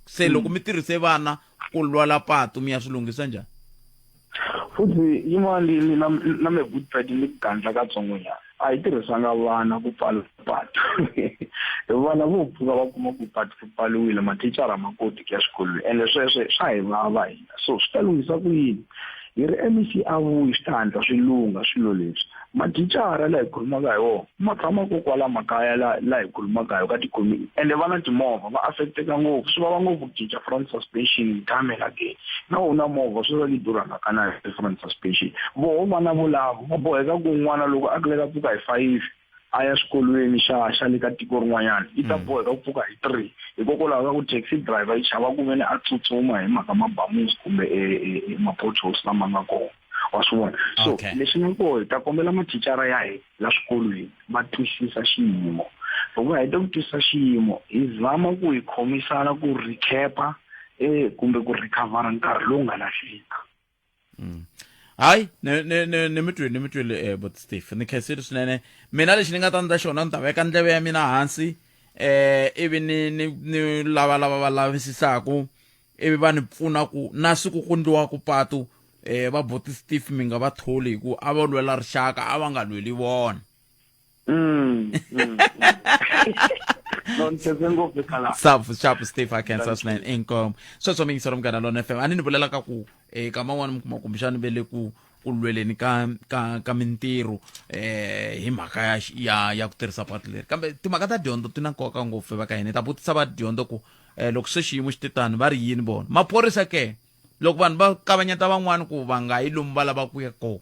D: se loko mi tirhise vana ku lwala patu mi ya swi lunghisa njhani
C: futhi yin'wana na me Boetpet ni gandla katsongonyana a hi tirhisanga vana ku pfala patu vana vo pfuka va kuma ku patu ku pfaliwile mathicara ma koti ku ya xikolweni ende sweswo swa hi vava hina so swi ta lunghisa ku yini hi ri MEC a vuyi swi ta hatla swi lungha swilo leswi mathicara la hi khulumaka hi wona ma tshama ko kwala makaya la hi khulumaka hi ka tikomiti ende va na timovha va affecteka ngopfu swi vava ngopfu ku cinca front suspension time and again na wona movha swi va li durhaka kana front suspension voho vana volavo va boheka ku n'wana loko a kuleka pfuka hi 5 a ya xikolweni xa le ka tiko rin'wanyana i ta boheka ku pfuka hi 3 hikokwalaho ka ku taxi driver yi chava ku veni a tsutsuma hi mhaka mabamusi kumbe ma-potholes lama nga kona wa swi vona so leswi nga koho hi ta kombela mathicara ya hi la swikolweni va twisisa xiyimo loko va heta ku twisisa xiyimo hi zama ku hi khomisana ku recapa kumbe ku recovera nkarhi lowu nga lahleka.
D: hayi ni mitwile but Steve ni khensile swinene mina lexi ni nga ta ndla xona ni ta veka ndleve ya mina hansi ivi ni lava va lavisisaku ivi va ni pfuna ku na siku ku ndliwa ku patu va boti Steve mi nga va tholi hi ku a va lwela rixaka a va nga lweli vona sharp Steve a khensa swinene inkom sweswo mi yingisela Munghana Lonene FM a ni vulela ka ku ka man'wani mi kuma kumbexani ve le ku lweleni ka mintirho hi mhaka ya ku tirhisa patu leri kambe timhaka ta dyondzo ti na nkoka ngopfu va ka hina ta vutisa va dyondzo ku loko se xiyimo xi titani va ri yini vona maphorisa ke loko vanhu va kavanyeta van'wani ku va nga yi lomu va lava ku ya kona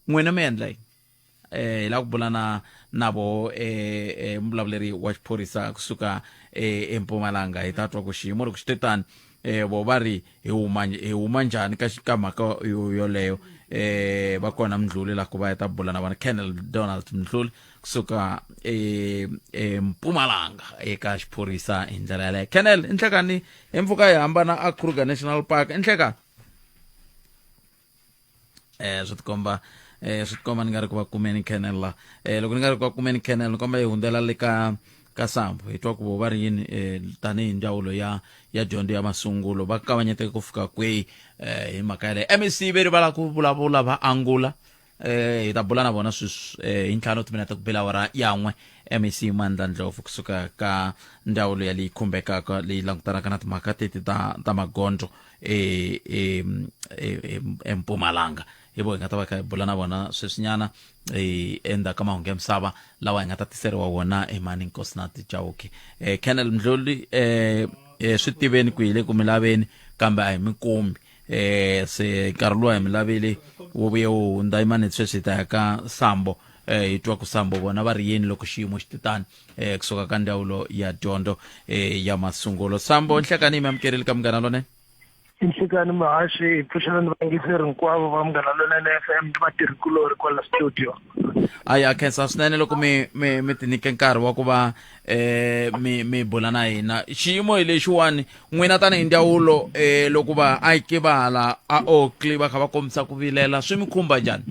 D: n'wina mi endla yini hi la ku bula na vo muvulavuleri wa xiphorisa kusuka eMpumalanga hi ta twa ku xiyimo loko xi titani vo va ri hi huma njhani ka mhaka yoleyo va kona Mdluli la ku va ta bula na vana Colonel Donald Mdluli kusuka eMpumalanga eka xiphorisa hi ndlela yaleyo. Colonel i nhlekani hi mpfhuka hi hambana a Kruger National Park i nhlekani swi tikomba ni nga ri ku va kumeni Colonel la loko ni nga ri ku va kumeni Colonel ni komba hi hundzela le ka Sambo hi twa ku va ri yini tanihi ndzawulo ya dyondzo ya masungulo va kavanyeteke ku fika kwihi hi mhaka yaleyo. MEC ve ri va lava ku vulavula va angula hi ta bula na vona sweswi hi ntlhanu timinete ku bela awara yan'we. MEC Mandla Ndlovu kusuka ka ndzawulo ya leyi khumbekaka leyi langutanaka na timhaka teti ta magondzo eMpumalanga hi vo hi nga ta va kha hi bula na vona sweswinyana endzhaku ka mahungu ya misava lawa hi nga ta tiseriwa wona Mani Nkosinathi Chauke. Colonel Mdluli swi tiveni ku hi le ku mi laveni kambe a hi mi kumi se nkarhi luwa hi mi lavile wo vuye wu hundza yimani sweswi hi ta ya ka Sambo hi twa ku Sambo vona va ri yini loko xiyimo xi titani kusuka ka ndzawulo ya dyondzo ya masungulo. Sambo nhlekani mi amukerile ka Munghana Lonene.
G: Inhlekani muhaxi hi pfuxela ni vayingiseri hinkwavo va Munghana Lonene FM ni vatirhikulori kwala studio.
D: Aya khensa swinene loko mi tinike nkarhi wa ku va mi bula na hina xiyimo hi lexiwani n'wina tanihi ndzawulo loko vaaki va hala a Oakley va kha va kombisa ku vilela swi mi khumba njhani?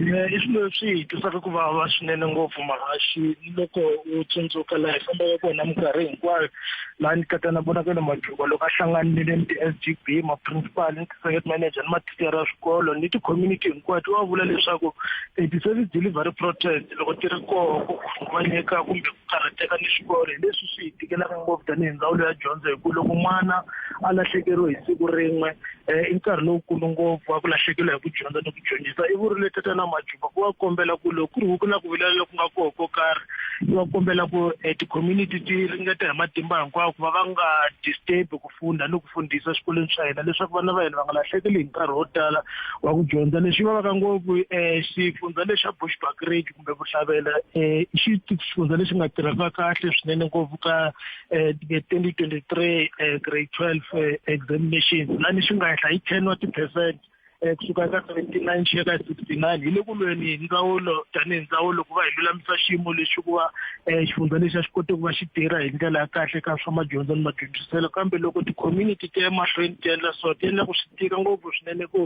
G: I swilo leswi hi twisaka ku vava swinene ngopfu Mahashi loko u tsundzuka laha hi fambaka kona minkarhi hinkwayo laha ni kata na vonaka na Majuba loko a hlanganile ni ti-SGB ma-principal ni ti-site manager ni mathicara ya swikolo ni ti-community hinkwato wa vula leswaku ti-service delivery protest loko ti ri koho ku khunguvanyeka kumbe ku karhateka ni swikolo hi leswi swi hi tikelaka ngopfu tanihi ndzawulo ya dyondzo hi ku loko n'wana a lahlekeriwe hi siku rin'we i nkarhi lowukulu ngopfu wa ku lahlekeriwa hi ku dyondza ni ku dyondzisa i vurile tatana Majuba ku va kombela ku loko ku ri ku na ku vilela loku nga koho ko karhi i va kombela ku ti-community ti ringeta hi matimba hinkwawo ku va va nga disturb ku funda ni ku fundisa swikolweni swa hina leswaku vana va hina va nga lahlekeli hi nkarhi wo tala wa ku dyondza leswi vavaka ngopfu xifundza lexi xa Bushbuckridge kumbe Vuhlavela xifundza lexi nga tirhaka kahle swinene ngopfu ka 2023 grade 12 examinations lani xi nga henhla hi 10 wa ti-percent kusuka ka 79 xi ya ka 69 hi le ku lweni hi ndzawulo tanihi ndzawulo ku va hi lulamisa xiyimo lexi ku va xifundza lexi a xi koti ku va xi tirha hi ndlela ya kahle ka swa madyondzo ni madyondziselo kambe loko ti-community ti ya mahlweni ti endla so ti endla ku swi tika ngopfu swinene ku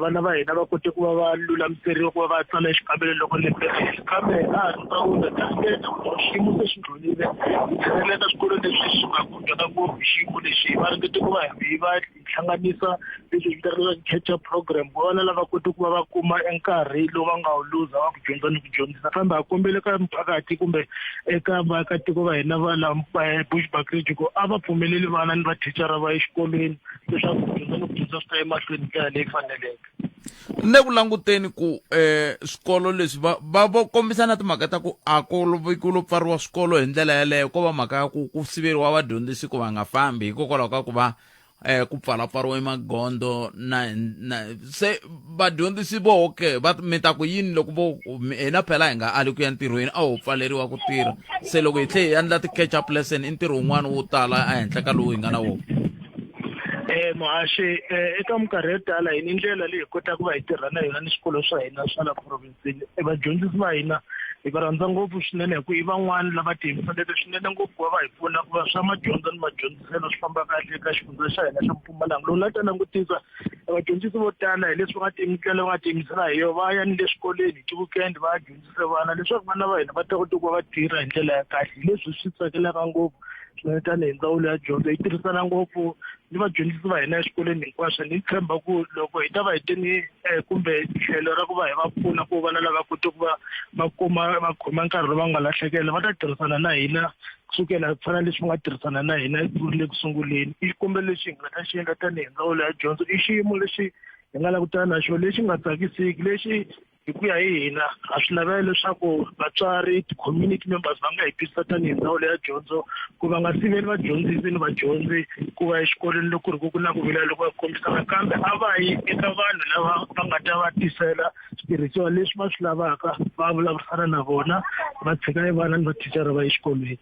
G: vana va hina va kote ku va va lulamiseriwa ku va va tsala xikambelo loko lembe ri kambe ndzawulo ta endla ku xiyimo se xi ndlhulile hi tlheleleta swikolo leswi swi nga kudaka ngopfu hi xiyimo lexi va ringete ku va hi va hlanganisa leswi hi vitaniwaka catch-up program ku vana lava koti ku va va kuma nkarhi lowu va nga wu luza wa ku dyondza ni ku dyondzisa kambe a kombele ka mphakati kumbe eka vaakatiko va hina va la Bushbuckridge ku a va pfumeleli vana ni vathicara va exikolweni leswaku ku dyondza ni ku dyondza swi ta emahlweni ndlela leyi faneleke
D: ne ku languteni ku swikolo leswi va kombisa na timhaka ta ku a ku pfariwa swikolo hi ndlela yaleyo ko va mhaka ya ku siveriwa vadyondzisi ku va nga fambi hikokwalaho ka ku va ku pfalapfariwe magondo se vadyondzisi voke mi ta ku yini loko hina phela hi nga ali ku ya ntirhweni a ho pfaleriwa ku tirha se loko hi tlhe hi endla ti-catch up lesson i ntirho wun'wana wo tala a henhla ka lowu hi nga na wona
G: Mahashi eka minkarhi yo tala hi ni ndlela leyi hi kotaka ku va hi tirha na yona ni swikolo swa hina swa la provinsini vadyondzisi va hina hi va rhandza ngopfu swinene hi ku i van'wana lava tiyimiseleke swinene ngopfu ku va va hi pfuna ku va swa madyondzo ni madyondziselo swi famba kahle eka xifundza xa hina xa Mpumalanga loko la ta langutisa vadyondzisi vo tala hi leswi va nga tiyimisela hi yona va ya ni le swikolweni hi ti-weekend va ya dyondzisa vana leswaku vana va hina va ta kota ku va va tirha hi ndlela ya kahle hi leswi swi tsakelaka ngopfu swinene tanihi ndzawulo ya dyondzo hi tirhisana ngopfu ni vadyondzisi va hina exikolweni hinkwaswo ni tshemba ku loko hi ta va hi teni kumbe tlhelo ra ku va hi va pfuna ku vana lava koti ku va va khoma nkarhi lowu va nga lahlekela va ta tirhisana na hina kusukela ku fana leswi va nga tirhisana na hina ku ri le ku sunguleni i xikombelo lexi hi nga ta xi endla tanihi ndzawulo ya dyondzo i xiyimo lexi hi nga langutana na xona lexi nga tsakisiki lexi hi ku ya hi hina a swi lavela leswaku vatswari ti-community members va nga hi twisisa tanihi ndzawulo ya dyondzo ku va nga siveli vadyondzisi ni vadyondzi ku va exikolweni loko ri ku na ku vilela loko va kombisana kambe a va yi eka vanhu lava va nga ta va tisela switirhisiwa leswi va swi lavaka va vulavurisana na vona va tshika vana ni vathicara va exikolweni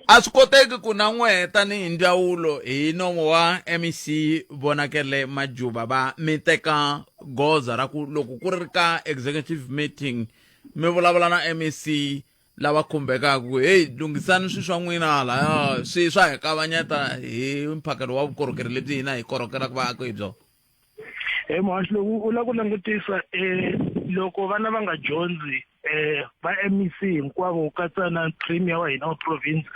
D: a swi koteki ku na n'wehe tanihi ndzawulo hi nomo wa MEC Vonakele Majuba va mi teka goza ra ku loko ku ri ka executive meeting mi vulavula na MEC lava khumbekaka ku hey lungisani swi swa n'wina laya swi swa hi kavanyeta hi mphakelo wa vukorhokeri lebyi hina hi korhokeraka vaaki hi byona
G: Mahashi loko u lava ku langutisa loko vana va nga dyondzi va MEC hinkwavo ku katsa na premier wa hina wa province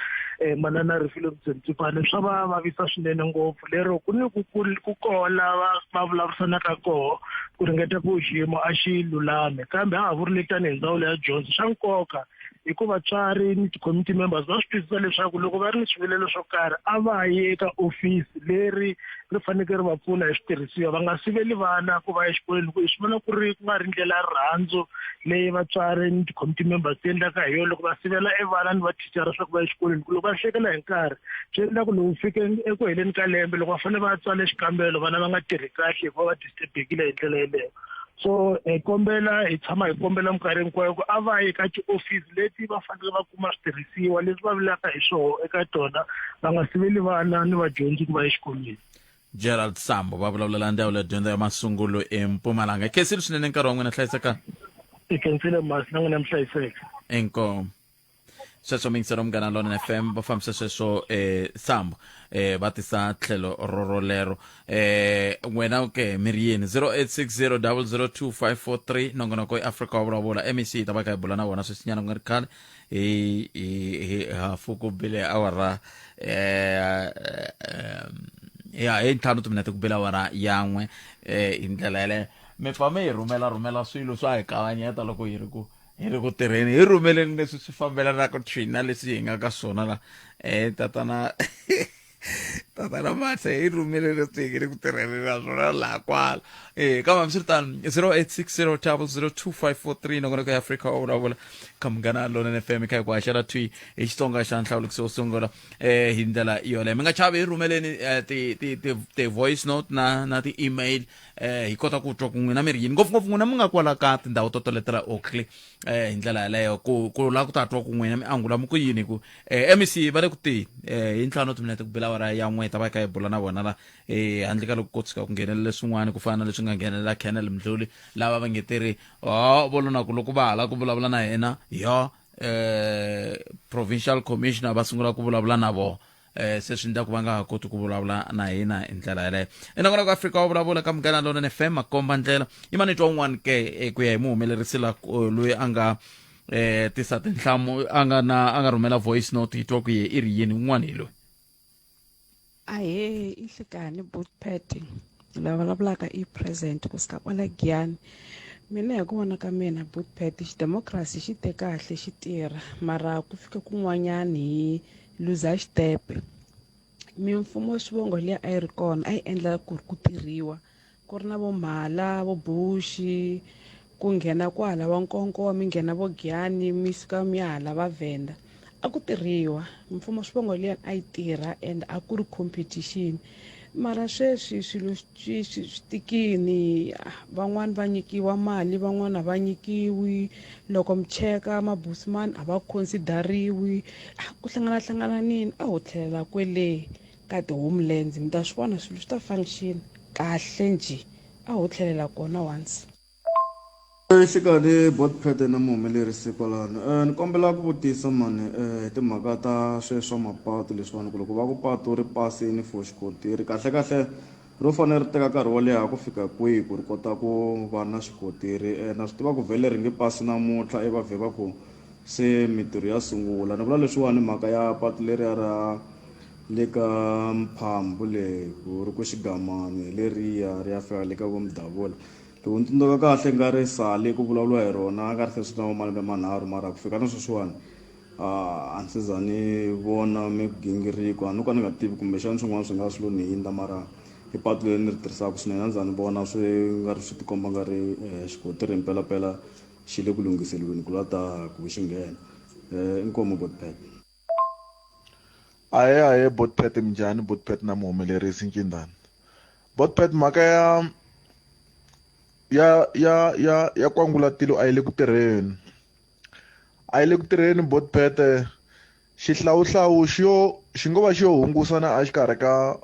G: manana Refilwe Mtsweni swa va vavisa swinene ngopfu lero ku ni ku kola va vulavurisanaka koho ku ringeta ku xiyimo a xi lulame kambe a ha vurile tanihi ndzawulo ya dyondzo swa nkoka hikuva vatswari ni ti-community members va swi twisisa leswaku loko va ri ni swivilelo swo karhi a va yi eka ofisi leri ri fanekele ri va pfuna hi switirhisiwa va nga siveli vana ku va exikolweni ku swi vona ku nga ri ndlela ya rirhandzu leyi vatswari ni ti-community members ti endlaka hi yona loko va sivela vana ni vathicara swa ku va exikolweni ku loko va hlekela hi nkarhi swi endla ku loko fike eku heleni ka lembe loko va fanele va tsala xikambelo vana va nga tirhi kahle hikuva va disturbekile hi ndlela yeleyo so hi tshama hi kombela minkarhi hinkwayo ku a va yi ka tiofisi leti va fanele va kuma switirhisiwa leswi va vulaka hi swoho eka tona va nga siveli vana ni vadyondzi ku va exikolweni
D: Gerald Sambo va vulavulela ndzawulo ya dyondzo ya masungulo eMpumalanga khensile swinene nkarhi wa n'wina hlayiseka
G: i khensile masi na n'wina mi hlayiseka
D: enkomo sweswo mingiselo Munghana Lonene FM va fambisa sweswo sambo va tisa tlhelo rorolero n'wena okay miriyeni 0860002543 nongonoko Africa wa vulavula MEC ta va ka hi bula na vona swesinyana ku nga ri khale hafuku bile awara ya hi ntlhanu timinete ku bile awara yan'we hi ndlela yaleyo mi famba hi rhumela swilo swa hi kavanyeta loko hi ri ku tirheni hi rhumeleni leswi swi fambelanaka thina leswi hi nga ka swona la tatana Mathe hi rhumele leswi hi ri ku tirheni na swona laha kwala kambe hambiswiritano 0860002543 nongonoko ya Africa wa vulavula ka Munghana Lonene FM kha hi ku haxela twi hi Xitsonga xa nhlawulekiso wo sungula hi ndlela yoleyo mi nga chavi hi rhumeleni ti voice note na ti email hi kota ku twa ku n'wina mi ri yini ngopfungopfu n'wina mi nga kwala ka tindhawu to toletela Oakley hi ndlela yaleyo ku la ku ta twa ku n'wina mi angula mi ku yini ku MEC va le ku tini hi ntlhanu timinete ku bela awara ya n'we ta va ka hi bula na vona la handle ka loko ko tshuka ku nghenelela swin'wana ku fana na leswi nga nghenelela Kennel Mdluli lava va ngeteri volona ku loko va hala ku vulavula na yena provincial commissioner va sungula ku vulavula na vo se swi ndla ku va nga ha koti ku vulavula na hina hi ndlela yaleyo nongonoko Africa wa vulavula ka Munghana Lonene FM makomba ndlela i manitwa un'wana ke ku ya hi muhumelerisi loyi a nga tisa tinhlamu a nga rhumela voice note hi twa ku ye i ri yini un'wana hi loyi
J: ahe ihlekani Bootpet lava vulavulaka i president kusuka kwala Giyani mina hi ku vona ka mina Bootpet xidemokirasi xi te kahle xi tirha mara ku fika kun'wanyani hi luza xitepe mimfumo swivongo leyi a yi ri kona a yi endla ku ri ku tirhiwa ku ri na vo Mhala vo Bushi ku nghena kwala va Nkonko mi nghena vo Giyani mi suka mi ya hala va Venda a ku tirhiwa mfumo swivongo leyi a yi tirha and a ku ri competition mara sweswi swilo swi tikini van'wani va nyikiwa mali van'wana va nyikiwi loko mi cheka mabusman a va consideriwi ku hlangana nini a ho tlhelela kwele ka ti-homelands mi ta swi vona swilo swi ta function kahle nje a ho tlhelela kona once
K: xikali Bootpet na muhumelerisi kwalano ni kombela ku vutisa mani hi timhaka ta sweswo mapatu leswiwani ku loko va ku patu ri pasini for xikontiri kahle ro fanele ri teka nkarhi wo leha ku fika kwihi ku ri kota ku va na xikontiri na swi tiva ku vhele ri nge pasi namuntlha va vhe va ku se mitirho ya sungula ni vula leswiwani mhaka ya patu leriya ra le ka Mphambu le ku ri ku Xigamani leriya ri ya fika le ka vo Mdavula loko ni tsundzuka kahle nga ri sale ku vulavuriwa hi rona a nga ri se swi na malembe manharhu mara ku fika na sweswiwani a ndzi za ni vona migingiriko a ni ka ni nga tivi kumbexana swin'wana swi nga swilo ni hindza mara hi patu leri ni ri tirhisaka swinene a ndzi za ni vona swi nga ri swi tikomba nga ri xikontiri mpelampela xi le ku lunghiseliweni ku lata ku xi nghena inkomu Bootpet
L: ahe Bootpet minjhani Bootpet na muhumelerisi Nkindani Bootpet mhaka ya Kwangulatilo a yi le ku tirheni Bootpet xihlawuhlawu xi ngo va xi yo hungusana a xikarhi ka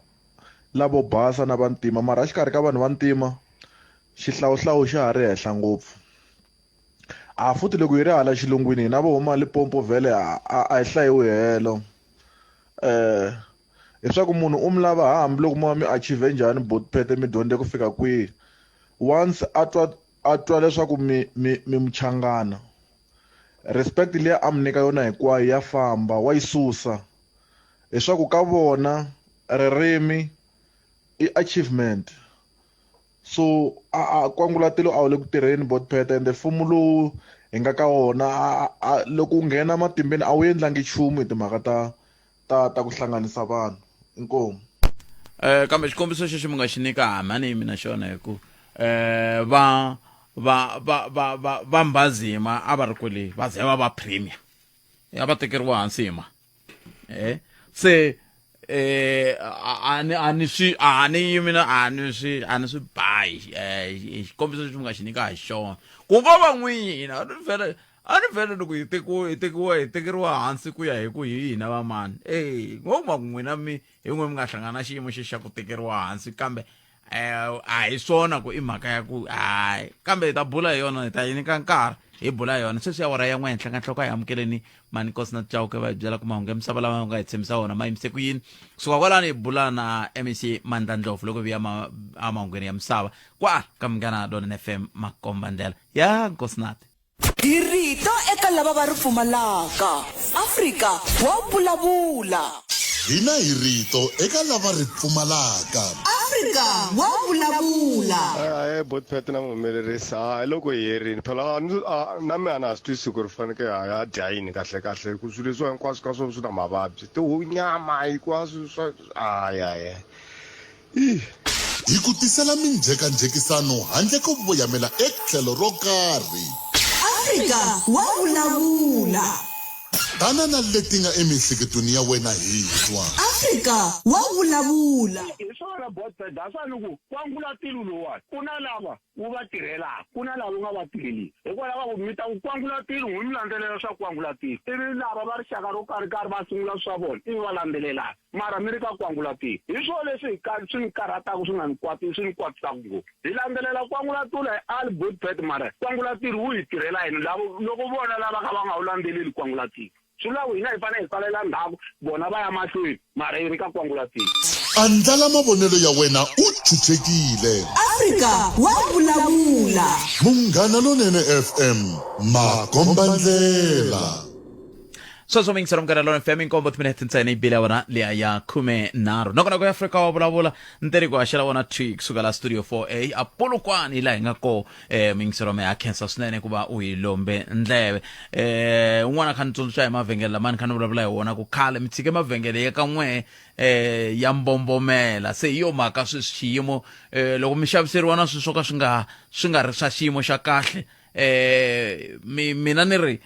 L: lavo basa na vantima mara a xikarhi ka vanhu vantima xihlawuhlawu xa ha ri henhla ngopfu futhi loko hi ri hala xilungwini na vo huma Limpopo vhele a hi hlayiwi helo leswaku munhu u mi lava hambi loko mo mi achieve njhani Bootpet mi dyondze ku fika kwihi once a twa leswaku mi muchangana respect leyi a mi nyika yona hinkwayo ya famba wa yi susa leswaku ka vona ririmi i achievement so Kwangulatilo a wu le ku tirheni Bootpet and mfumo lowu hi nga ka wona loko u nghena matimbeni a wu endlangi nchumu hi timhaka ta ku hlanganisa vanhu inkomu
D: kambe xikombiso xexi mi nga xi nyika hamani mina xona hi ku va Mbazima a va ri kwele va ze va premier ya va tekeriwa hansi hima se ani swi bayi xikombiso lexi mi nga xi nyika hi xona ku ngo va n'wina a ni vhele loko hi tekeriwa hansi ku ya hi ku hi hina va mani ngo va n'wina hi n'we mi nga hlangana xiyimo xi xa ku tekeriwa hansi kambe a hi swona ku i mhaka ya ku hayi kambe hi ta bula hi yona hi ta yi nyika nkarhi hi bula yona sweswi ya wara ya n'we henhla ka nhloko hi amukeleni mani kosi na Chauke va hi byela ku mahungu ya misava lama nga hi tshembisa wona ma yimise ku yini kusuka kwalani hi bula na MEC Mandla Ndlovu loko vuya mahungweni ya misava kwa ka Munghana Lonene FM makomba ndlela ya nkosinathi
B: hi rito eka lava va ri pfumalaka Afrika wa vulavula
A: hina hi rito eka lava ri pfumalaka
B: Afrika wa vulavula
I: bot phethe na muhumelerisa loko hi herini phela na me ana swi twisisi ku ri faneke ya dya yini kahle kahle ku swilo leswi hinkwaswo ka swona swi na mavabyi nyama hinkwaswo swa ayaya
A: hi ku tisela minjhekanjhekisano handle ko voyamela etlhelo ro karhi
B: Afrika wa vulavula
A: tana na leti nga emihleketweni ya wena hi twa
B: Afrika wa vulavula
C: hi swona botpet dasani ku kwangulatilo lowani ku na lava wu va tirhelaka ku na lava wu nga va tirheli hikwalaho ku mi ta ku kwangulatilo n'wi mi landzelela swa kwangulatilo ivi lava va rixaka ro karhi va sungula swa vona ivi va landzelelaka mara mi ri ka kwangulatilo hi swona leswi swi ni karhataka swi ni kwatisaka ngopfu hi landzelela kwangulatilo hi all botpet mara kwangulatilo wu hi tirhela hina loko vona lava ka va nga wu landzeleli kwangulatilo swilawu hina hi fanele hi salela ndhawu vona va ya mahlweni mara hi ri ka kwangulatilo
A: andlala mavonelo ya wena u chuchekile
B: Afrika wa vulavula
A: Munghana Lonene FM makomba ndlela
D: sweswo mingisero Munghana Lonene FM inkombo timinete ntsena ibile wona liya ya 13 noko ya Afrika wa vulavula nteriko wa xela wona tweak kusuka la studio 4A apolokwani la hi nga ko mingisero me ya cancer swinene kuva u hi lombe ndleve un'wana kha nitsundzuxa hi mavhengele lamani kha ni vulavula hi wona ku khale mi tshike mavhengele ya ka n'we ya mbombomela se hi yo mhaka sweswi xiyimo loko mi xaviseriwa na swilo swo ka swi nga ri swa xiyimo xa kahle mina ni ri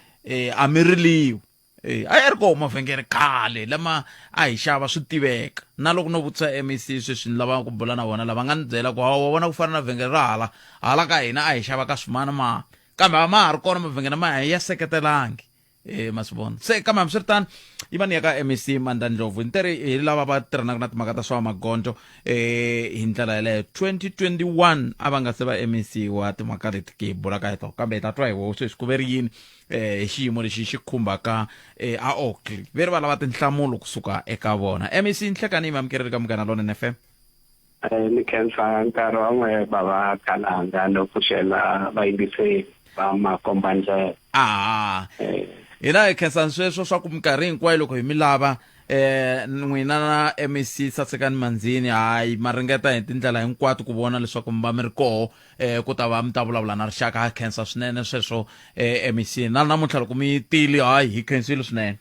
D: a mi riliwi a yi ri koho mavhengele khale lama a hi xava swi tiveka na loko no vutisa MEC sweswi ni lava ku bula na vona lava nga ni byela ku wa vona ku fana na vhengele ra hala ka hina a hi xava ka swimana kambe ma ha ri kona mavhengele ma hi ya seketelangi ma swi vona se kambe hambiswiritano yi va ni ya ka MEC Mandla Ndlovu hi lava va tirhanaka na timhaka ta swa magondzo hi ndlela yaleyo 2021 a va nga se va MEC wa timhaka leti hi bulaka hi tona kambe hi ta twa hi wo sweswi ku ve ri yini hi xiyimo lexi xi khumbaka a Oakley ve ri va lava tinhlamulo kusuka eka vona MEC nhlekani yi mi amukerile ka Munghana Lonene FM
F: ni khensa nkarhi wa n'we bava Kalanga no pfuxela vayingiseri va makomba ndlela
D: hina hi khensa sweswo swa ku minkarhi hinkwayo loko hi mi lava n'wina na MEC Sasekani Manzini hayi ma ringeta hi tindlela hinkwato ku vona leswaku mi va mi ri koho ku ta va mi ta vulavula na rixaka ha khensa swinene sweswo MEC na namuntlha loko mi tile hayi hi khensile swinene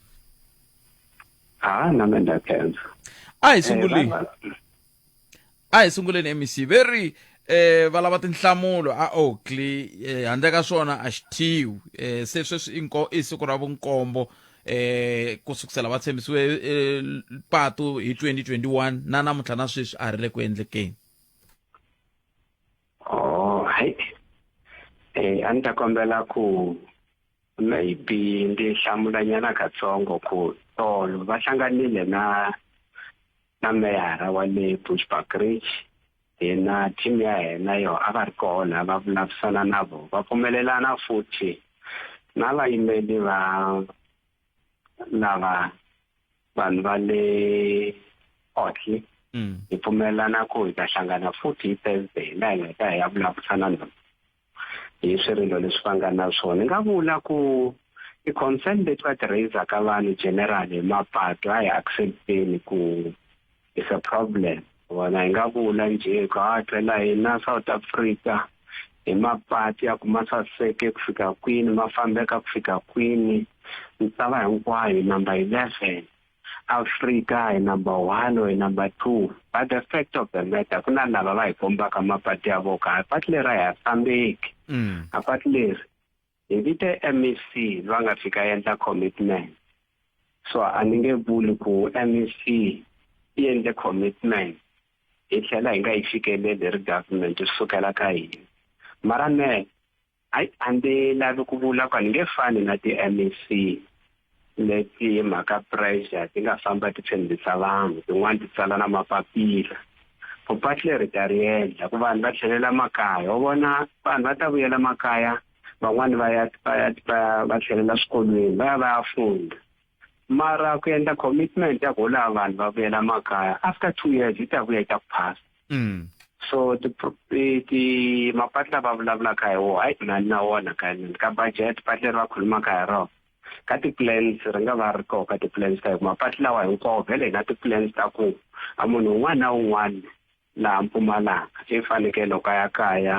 F: na mina khensa
D: a hi sunguleni MEC veri va lava tinhlamulo a Oakley handle ka swona a xi thiwi se sweswi i siku ra vunkombo ku sukusela va tshembisiwe patu hi 2021 na namuntlha na sweswi a ri le ku endlekeni
F: a ni ta kombela ku maybe ndi hlamulanyana katsongo ku tolo va hlanganile na meyara wa le Bushbuckridge hina team ya hina yo a va ri kona va vulavisana na vo va pfumelelana futhi na vayimeli lava vanhu va le Oakley hi pfumelelana ku hi ta hlangana futhi hi Thursday laha hi nga ta hi ya vulavisana na hi swirilo leswi va nga na swona ni nga vula ku i-concern leti va ti raisaka vanhu general hi mapatu a hi accepteni ku it's a problem wona hi nga vula nje ku twela hina South Africa hi mapatu ya ku ma saseke ku fika kwini ma fambeka ku fika kwini misava hinkwayo number 11 Africa hi number 1 or number 2 but the fact of the matter ku na lava va hi kombaka mapatu ya voka patu leri a hi ya fambeki a patu leri hi vite MEC va nga fika endla commitment so a ni nge vuli ku MEC yi endle commitment hi tlhela hi nga yi fikeleli ri government sukela ka hina mara ne a ndi lavi ku vula ku ni nge fani na ti-MEC leti mhaka pressure ti nga famba ti tshembisa vanhu tin'wana ti tsala na mapapila ku patu leri ta ri endla ku vanhu va tlhelela makaya u vona vanhu va ta vuyela makaya van'wani va tlhelela swikolweni va ya va ya funda mara ku endla commitment ya ku lava vanhu va vuyela makaya after 2 years yi ta vuya yi ta ku phasa so mapatla va vulavulaka hi wona hayi na na wona ka budget patla ri va khulumaka hi rona ka ti-plans ri nga va ri koho ka ti-plans ta hi mapatla lawa hinkwawo vhele na ti-plans ta ku a munhu un'wana na un'wana laha Mpumalanga i fanekele loko a ya kaya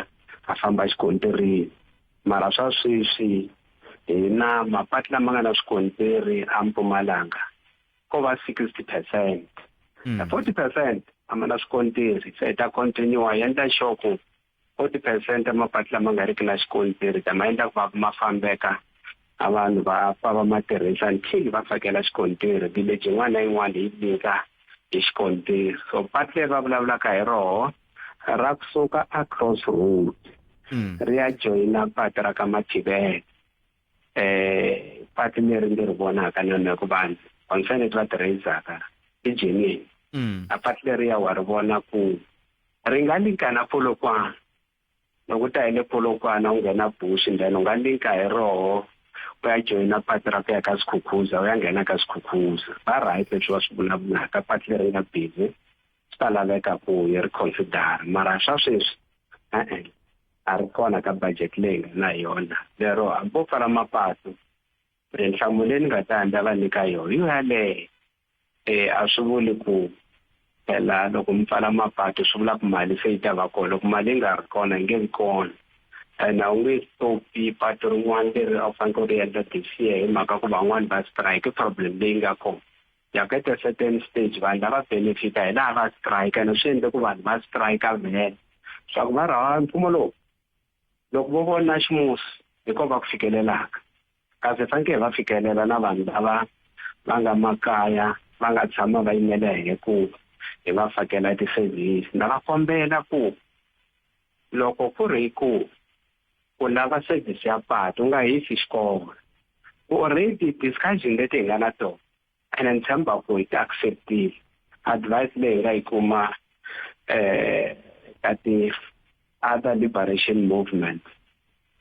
F: a famba xikontirini mara swa sweswi hi na mapatla lama nga na swikontiri a Mpumalanga ko va 60%. 40% a ma na swikontiri se ta continue yendla xoko 40% mapatla lama nga riki na xikontiri ta ma endla ku ma fambeka a vanhu va ma tirhisa until va fakela xikontiri village yin'wana na yin'wana yi nyika hi xikontiri so patla va vulavulaka hi roho ra kusuka a Crossroad ri ya joyina patu ra ka Mathibele patu leri ndzi ri vonaka na ku vanhu concerned va tirhisaka i Jenny a patu leri ya wa ri vona ku ri nga linkana Polokwane loko ta ile Polokwane u nghena Bush then u nga linka hi roho u ya joyina patu ra ku ya ka Skukuza u ya nghena ka Skukuza va right leswi va swi vulavulaka patu leri nga busy swi ta laveka ku yi ri consider mara swa sweswi a ri kona ka budget leyi nga na yona lero hambo pfala mapatu nhlamulo leyi ni nga ta endla va nyika yona yo yaleyo a swi vuli ku phela loko mi pfala mapatu swi vula ku mali se yi ta va kona loko mali yi nga ri kona yi nge vi kona and a wu nge stopi patu rin'wana leri a wu fanekele ri endla this year hi mhaka ku van'wani va strike problem leyi nga kona ya ka a certain stage vanhu lava benefita hi laha va strike and swi endle ku vanhu va strike vhele swa ku va raha mfumo lowu loko vo vona ximusi hi ko va ku fikelelaka kasi fanekele va fikelela na vanhu lava va nga makaya va nga tshama va yimele hi ku hi va fakela ti-service na va kombela ku loko ku ri ku lava service ya patu u nga hisi xikolo ku already discussion leti hi nga na tona and ni tshemba ku hi ti-acceptile advice leyi nga yi kuma ka ti-other liberation movement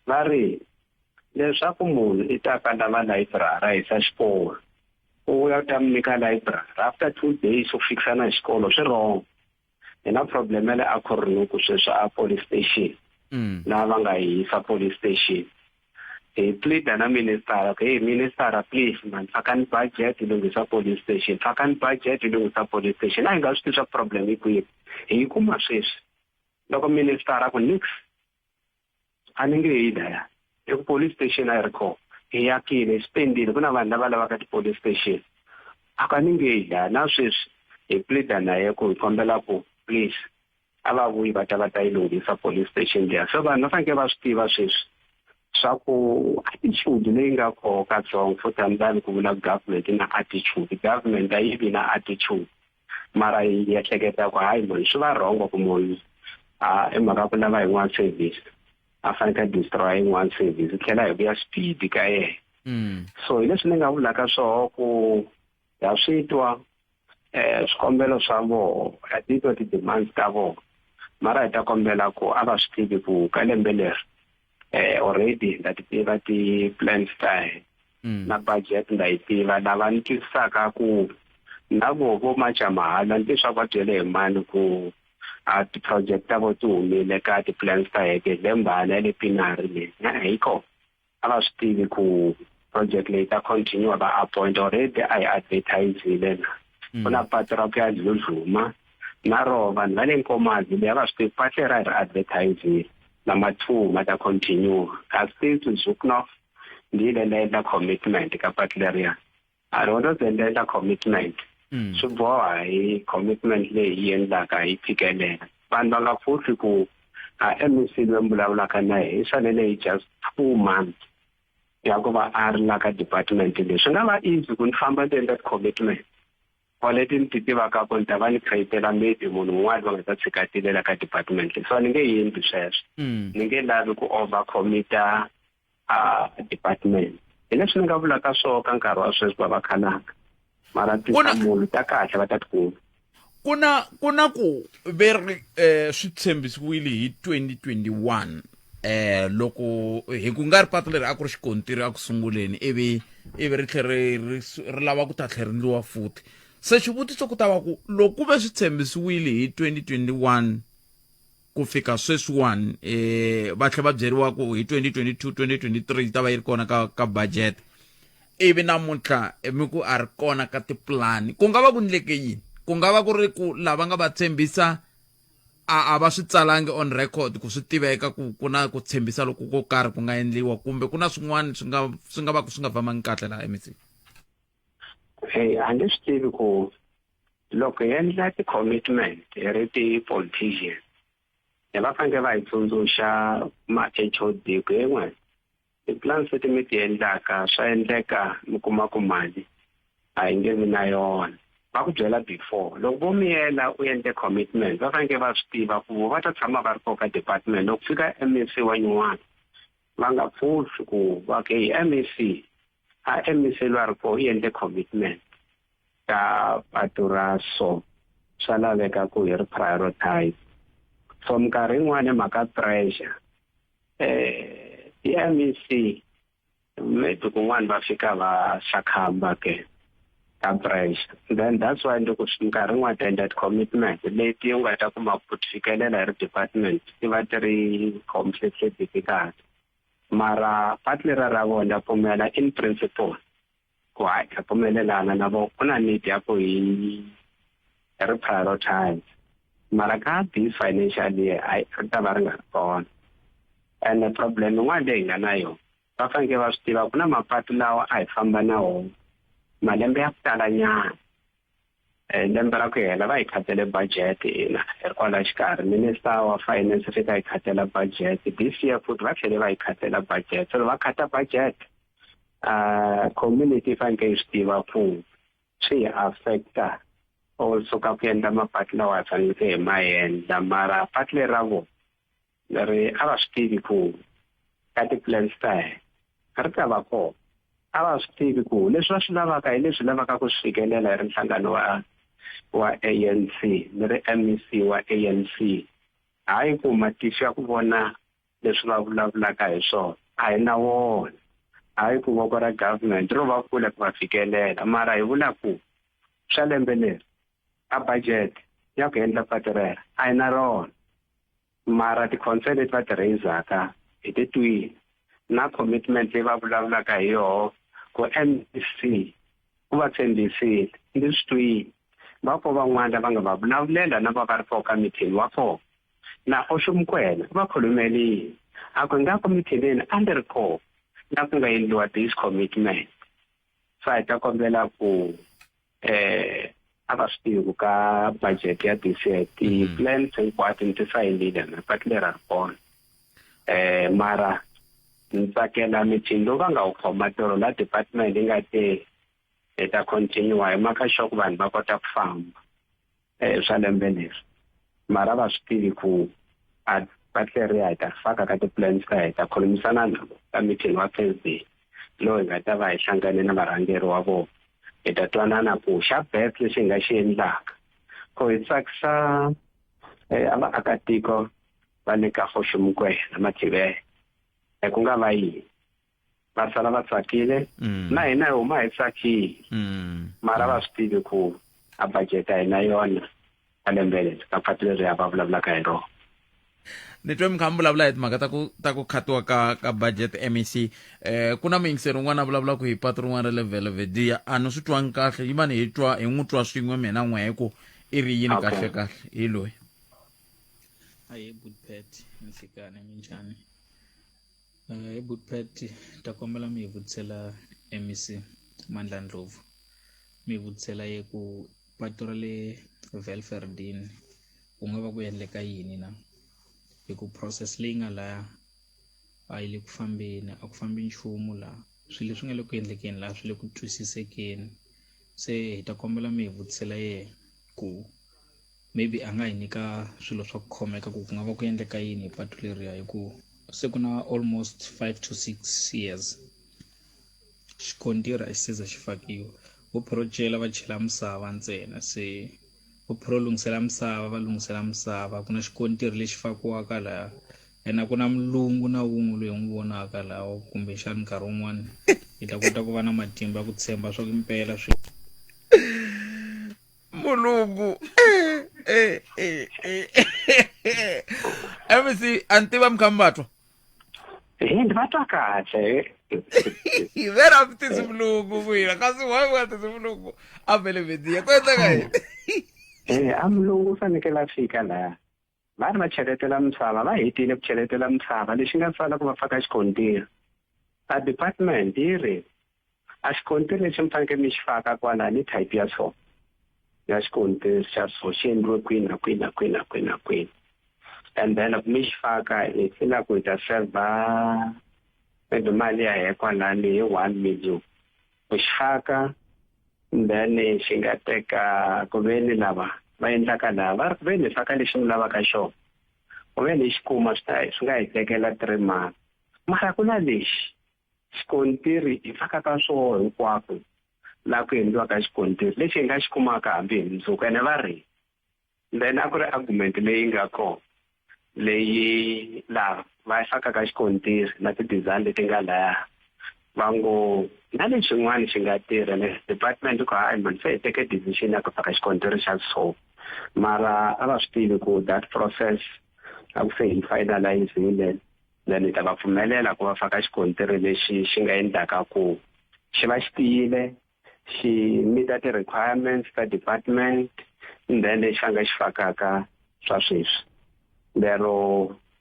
F: va ri leswaku munhu i ta ka lava library a hisa xikolo u ya ta mi nyika library after 2 days u fikisa na xikolo swi wrong hi na problem le a Khornoku sweswi a police station lava nga hisa police station hi plead na minister okay minister please man fakani budget ilungisa police station fakani budget ilungisa police station a hi nga swi tisa problem hi kwihi hi kuma sweswi loko minister a ku nix a ni nge hi daya hi police station a yi ri kona hi yakile spendile ku na vanhu lava lavaka ti-police station a ka ni nge hi daya na sweswi hi plead na ye ku hi kombela ku please a va vuyi va ta yi lunghisa police station leya so vanhu va fanekele va swi tiva sweswi swa ku attitude leyi nga koho katsongo futhi hambilani ku vula government na attitude government a yi vi na attitude mara yi ehleketa ku hayi munhu swi va wrong ku munhu i mhaka ku lava yin'wana service a fanekele destroy yin'wana service tlhela hi vuya speed ka yena so hi leswi ni nga vulaka swoho ku ha swi twa swikombelo swa voho ha titwa ti-demands ta voho mara hi ta kombela ku a va swi tivi ku ka lembe leri already nda ti tiva ti-plans ta na budget nda yi tiva lava ni twisisaka ku na vo macha mahala ni leswaku va byele hi mani ku a ti-project ta vo ti humile ka ti-plans ta heke lembana le pinari leyi hi kona a va swi tivi ku project leyi ta continue va appoint already a yi advertisile na ku na patu ra ku ya Dludluma na roho vanhu va le Nkomazi leyi a va swi tivi patu ra hi ri advertisile number 2 mata continue as to Zuknof ndile lenda commitment ka patu leriya a ro ndo zendela commitment swi boha hi commitment leyi yi endlaka hi phikelela vanhu va nga futhi ku MEC loyi vulavulaka na hi fanele hi just 2 months ya ku va a ri la ka department leyi swi nga va easy ku ni famba ni endla commitment leti ni ti tivaka ku ni ta va ni createla maybe munhu un'wana va nga ta tshikatilela ka department leyi so ni nge endli sweswo ni nge lavi ku overcommita department hi leswi ni nga vulaka swona ka nkarhi wa sweswi va va khalanga mara tinhlamulo ta kahle va ta tikuma
D: ku na ku ve ri swi tshembisiwile hi 2021 loko hi ku nga ri patu leri a ku ri xikontiri a ku sunguleni ivi ri tlhe ri lava ku ta tlherindliwa futhi se xivutiso ku ta va ku loko ku ve swi tshembisiwile hi 2021 ku fika sweswiwani va tlhe va byeriwa ku hi 2022 2023 ta va yi ri kona ka budget ivi namuntlha mi ku a ri kona ka tipulani ku nga va ku ndleke yini ku nga va ku ri ku lava nga va tshembisa a va swi tsalangi on record ku swi tiveka ku na ku tshembisa loko ko karhi ku nga endliwa kumbe ku na swin'wana swi nga va ku swi nga fambangi kahle laha MEC.
F: A nge swi tivi ku loko hi endla ti-commitment hi ri ti-politician hi va fanele va hi tsundzuxa ma-HOD ku yin'wana ti-plans leti mi ti endlaka swa endleka mi kuma ku mali a hi nge vi na yona va ku byela before loko vo miyela u endle commitment va fanele va swi tiva ku va ta tshama va ri koho ka department loko fika MEC wa nyuwana va nga pfuhli ku va ke hi MEC MEC loyi a ri koho i endle commitment ka patu ra so swa laveka ku hi ri prioritize so minkarhi yin'wana mhaka pressure MEC maybe kun'wana va fika va shakhamba ke pressure then that's why loko nkarhi n'wana ta endla commitment leti u nga ta kuma ku fikelela hi ri department ti va ti ri completely difficult mara patlera ra vona pfumela in principle ku hayi ka pfumelelana na vo ku na need ya ku hi ri prioritize mara ka this financial year ri ta va ri nga ri kona and problem yin'wana leyi hi nga na yona va fanele va swi tiva ku na mapatu lawa a hi famba na wona malembe ya ku tala nyana lembe ra ku hela va hi khatele budget hina hi ri kwala xikarhi minister wa finance fika hi khatela budget this year futhi va tlhele va hi khatela budget so va khata budget community fanele yi swi tiva ku swi hi affecta also ka ku endla mapatu lawa hi faneleke hi ma endla mara patu leri ra vona leri a va swi tivi ku ka ti-plans ta hina ri ta va kona a va swi tivi ku leswi va swi lavaka hi leswi lavaka ku swi fikelela hi ri nhlangano wa ANC ni ri MEC wa ANC hayi ku matihlo ya ku vona leswi va vulavulaka hi swona a hi na wona hayi ku voko ra government ro va kule ku va fikelela mara hi vula ku swa lembe leri a budget ya ku endla patu rero a hi na rona mara ti-concern leti va ti raisaka hi ti twini na commitment leyi va vulavulaka hi yoho ku MEC ku va tshembisile ndi swi twini va ko van'wana lava nga va vulavulela na va ri koho ka meeting wa koho na Oxumkwena va khulumelile a ku nga komitheleni a ni ri koho na ku nga endliwa this commitment so hi ta kombela ku a va swi tivi ka budget ya this year ti-plans hinkwato ni ti sayinile na patu leri ri kona mara ni tsakela meeting lowu va nga wu khoma toro la department yi nga te ta continue hi mhaka sure ku vanhu va kota ku famba swa lembe leri mara va swi tivi ku a patu leri hi ta faka ka ti-plans ta hi ta khulumisana navo ka meeting wa Thursday lowu hi nga ta va hi hlangane na varhangeri wa vona hi ta twanana ku xa best lexi hi nga xi endlaka ku hi tsakisa a vaakatiko va le ka Oxumkwena Mathivele ku nga va yini va sala va tsakile na hina hi huma hi tsakile mara va swi tivi ku a budget a hi na yona a lembe leri ka patu leri ya va vulavulaka hi rona
D: ni twe mi kha mi vulavula hi timhaka ta ku khatiwa ka budget MEC ku na muyingiseri un'wana a vulavula ku hi patu rin'wana ra le Velvedia a ni swi twangi kahle yi mani hi n'wi twa swin'we mina n'we hi ku i ri yini kahle hi loyi
M: Hi Budpet nfikane minjhani hi Budpet ta kombela mi hi vutisela MEC Mandla Ndlovu mi vutisela ye ku patu ra le Velverdini ku nga va ku endleka yini na hi ku process leyi nga laya a yi le ku fambeni a ku fambi nchumu laha swilo leswi nga le ku endlekeni laha swi le ku twisisekeni se hi ta kombela mi hi vutisela ye ku maybe a nga hi nyika swilo swa ku khomeka ku nga va ku endleka yini hi patu leriya hi ku se ku na almost 5 to 6 years xikontiri a xi seza xi fakiwa vo projela va chela misava ntsena se vo pro lunghisela misava va lunghisela misava ku na xikontiri lexi fakiwaka laha ena ku na mulungu na wun'we loyi n'wi vonaka laha kumbexani nkarhi wun'wani hi ta kota ku va na matimba ya ku tshemba swa ku impela swi
D: mulungu MC antiva mkhambatwa
F: ndi vatwa kahle
D: vera mtisi mulungu mina kasi wa mtisi mulungu avele vedia kwendeka yini
F: mulungu u fanekele a fika laha va ri va cheletela misava va hetile ku cheletela misava lexi nga sala ku va faka xikontiri a department yi ri a xikontiri lexi mi fanekele mi xi faka kwalani i type ya so ya xikontiri xa so xi endliwe kwini na kwini na kwini na kwini na kwini and then loko mi xi faka hi fila ku hi ta serva maybe mali ya hehe kwalani hi 1 million ku xi faka then xi nga teka ku veni lava va endlaka laha va ri ku veni hi faka lexi mi lavaka xona ku veni hi xi kuma swi nga hi tekela 3 months mara ku na lexi xikontiri hi fakaka swoho hinkwako laha ku endliwaka xikontiri lexi hi nga xi kumaka hambi hi mundzuku ene va ri then a ku ri argument leyi nga kona leyi laha va fakaka xikontiri na ti-design leti nga laya va ngo na lexin'wana xi nga tirha ne department ku hayi mani se hi teke decision ya ku faka xikontiri xa so mara a va swi tivi ku that process a ku se hi finalizile then hi ta va pfumelela ku va faka xikontiri lexi xi nga endlaka ku xi va xi tiyile xi meet ti-requirements ta department then lexi a nga xi fakaka swa sweswi lero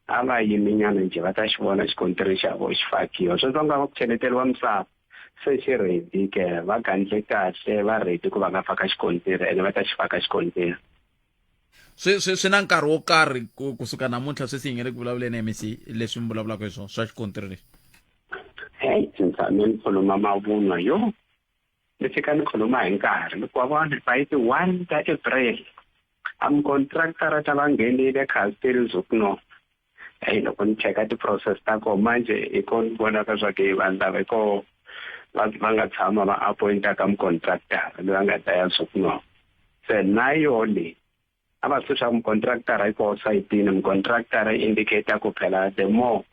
F: a va yiminyana nje va ta xi vona xikontiri xa vo xi fakiwa sweswo nga va ku cheleteliwa misava se xi ready ke va gandle kahle va ready ku va nga faka xikontiri ene va ta xi faka xikontiri
D: swi na nkarhi wo karhi kusuka namuntlha sweswi hi nge le ku vulavuleni MC leswi mi vulavulaka hi swona swa xikontiri lexi
F: since ni khuluma mavunwa yo ni fika ni khuluma hi nkarhi loko wa vona va yi ti 1 ta April contractor ta va nghenile khasteri zokuno loko ni cheka ti-process ta koho manje hi ko ni vonaka swa ke vanhu lava ko va nga tshama va appointa ka mucontractor loyi a nga ta ya zokuno se na yo leyi a va swi swa mucontractor hi koho sayitini mucontractor indicator ku phela the more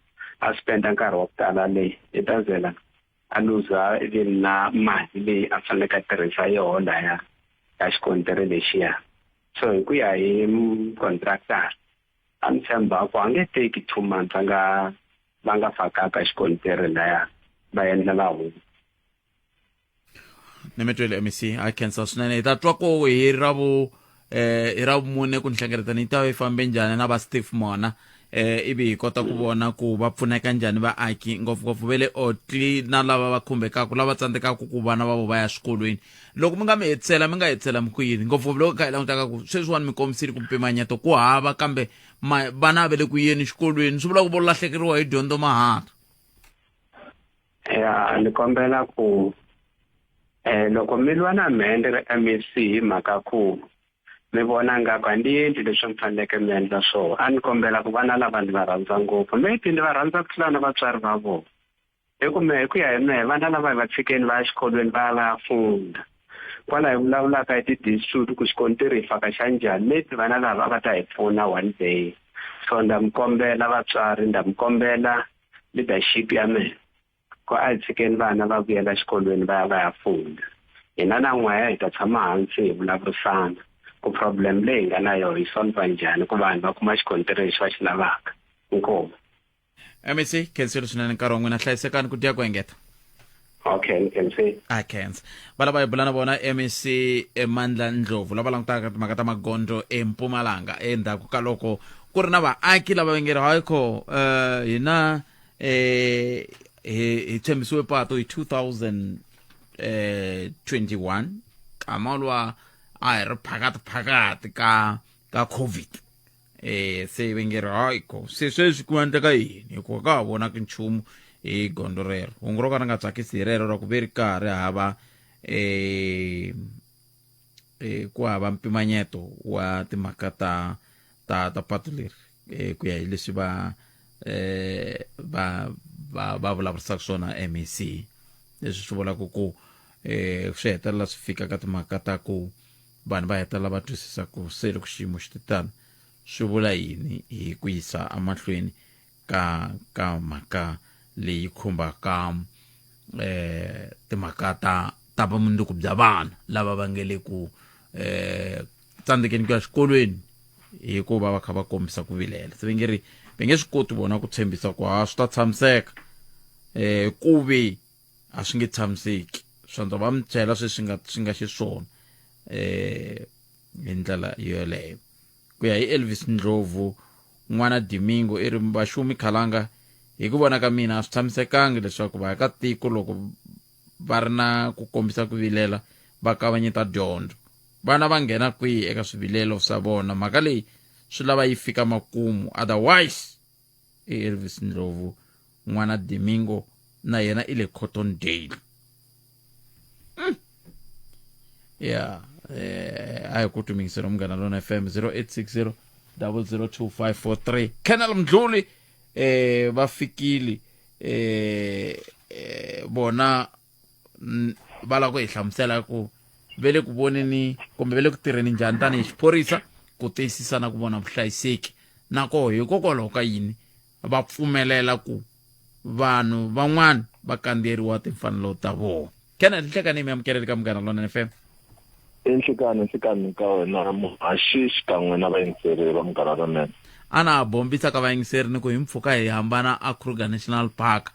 F: a spenda nkarhi wa ku tala leyi i ta zela a luza even na mali leyi a faneleke a tirhisa yoho laya ka xikontiri lexiya so hi ku ya hi contractor a ni tshemba ku a nge teki 2 months va nga fakaka xikontiri laya va endlela huku
D: ni mi twele MEC a khensa swinene hi ta twa ko hi ravumune ku ni hlengeletani yi ta yi fambe njhani na va Steve Mona ivi hi kota ku vona ku va pfuneka njhani vaaki ngopfungopfu ve le Otli na lava va khumbekaka lava tsandzekaka ku vana va vo va ya swikolweni loko mi nga mi hetisela mi ku yini ngopfungopfu loko kha hi langutaka ku sweswiwani mi kombisile ku mpimanyeto ku hava kambe vana ve le ku yeni xikolweni swi vula ku vo lahlekeriwa hi dyondzo mahala
F: ni kombela ku loko mi lwa na mhende MEC hi mhaka ku mi vona ngaku a ndi endli leswi mi faneleke mi endla swona a ni kombela ku vana lava ni va rhandza ngopfu maybe ni va rhandza ku tlula na vatswari va vona hi ku ya hi mehe vana lava hi va tshikeni va ya xikolweni va ya funda kwala hi vulavulaka hi ti-dispute ku xikontiri hi faka xa njhani maybe vana lava va ta hi pfuna one day so nda mi kombela vatswari nda mi kombela leadership ya mehe ku a hi tshikeni vana va vuyela xikolweni va ya funda hina na n'waya hi ta tshama hansi hi vulavurisana ku problem leyi nga na yona hi solva njhani ku vanhu va kuma xikontiri lexi va xi lavaka inkomo
D: MEC khenselo swinene nkarhi wa n'wina hlayisekani ku dya ku engeta
F: okay
D: a khensa va lava hi bula na vona MEC Mandla Ndlovu lava langutaka timhaka ta magondzo eMpumalanga endzhaku ka loko ku ri na vaaki lava va nge ri hayikho hina hi tshembisiwe patu hi 2021 kama lwa a hi ri phakati ka COVID se va nge ri hayikho se sweswi ku endleka yini hikuva ka ha vonaki nchumu hi gondo rero hungu ro ka ri nga tsakisi hi rero ra ku ve ri karhi hava ku hava mpimanyeto wa timhaka ta patu leri ku ya hi leswi va vulavurisaka swona MEC leswi swi vulaka ku swi hetelela swi fika ka timhaka ta ku vanhu va hetelela va twisisa ku se loko xiyimo xi titani swi vula yini hi ku yisa emahlweni ka mhaka leyi khumbaka timhaka ta vumundzuku bya vana lava va nge le ku tsandzekeni ku ya xikolweni hikuva va kha va kombisa ku vilela se va nge swi koti vona ku tshembisa ku swi ta tshamiseka ku ve a swi nge tshamiseki swanza va mi byela sweswi swi nga xiswona hi ndlela yoleyo ku ya hi Elvis Ndlovu n'wana Dimingo i ri vaxumi khalanga hi ku vona ka mina a swi tshamisekanga leswaku vaakatiko loko va ri na ku kombisa ku vilela va kavanyeta dyondzo vana va nghena kwihi eka swivilelo swa vona mhaka leyi swi lava yi fika makumu otherwise Elvis Ndlovu n'wana Dimingo na yena i le Cottondale a hi ku tumingisela Munghana Lona FM 0860 002 Colonel Mdluli va fikile bona va lava ku hi hlamusela ku vele ku voneni kumbe vele ku tirheni njhani tanihi xiphorisa ku tiyisisa na ku vona vuhlayiseki nako hikokwalaho ka yini va pfumelela ku vanhu van'wana va kandziyeriwa timfanelo ta vona Colonel Nhlekani mi amukeleli ka Munghana Lona FM
E: enhlekani ka wena muhaxi xikan'we na vayingiseri va Munghana Lona
D: ana bombisa ka vayingiseri ni ku hi mpfhuka hi hambana a Kruger National Park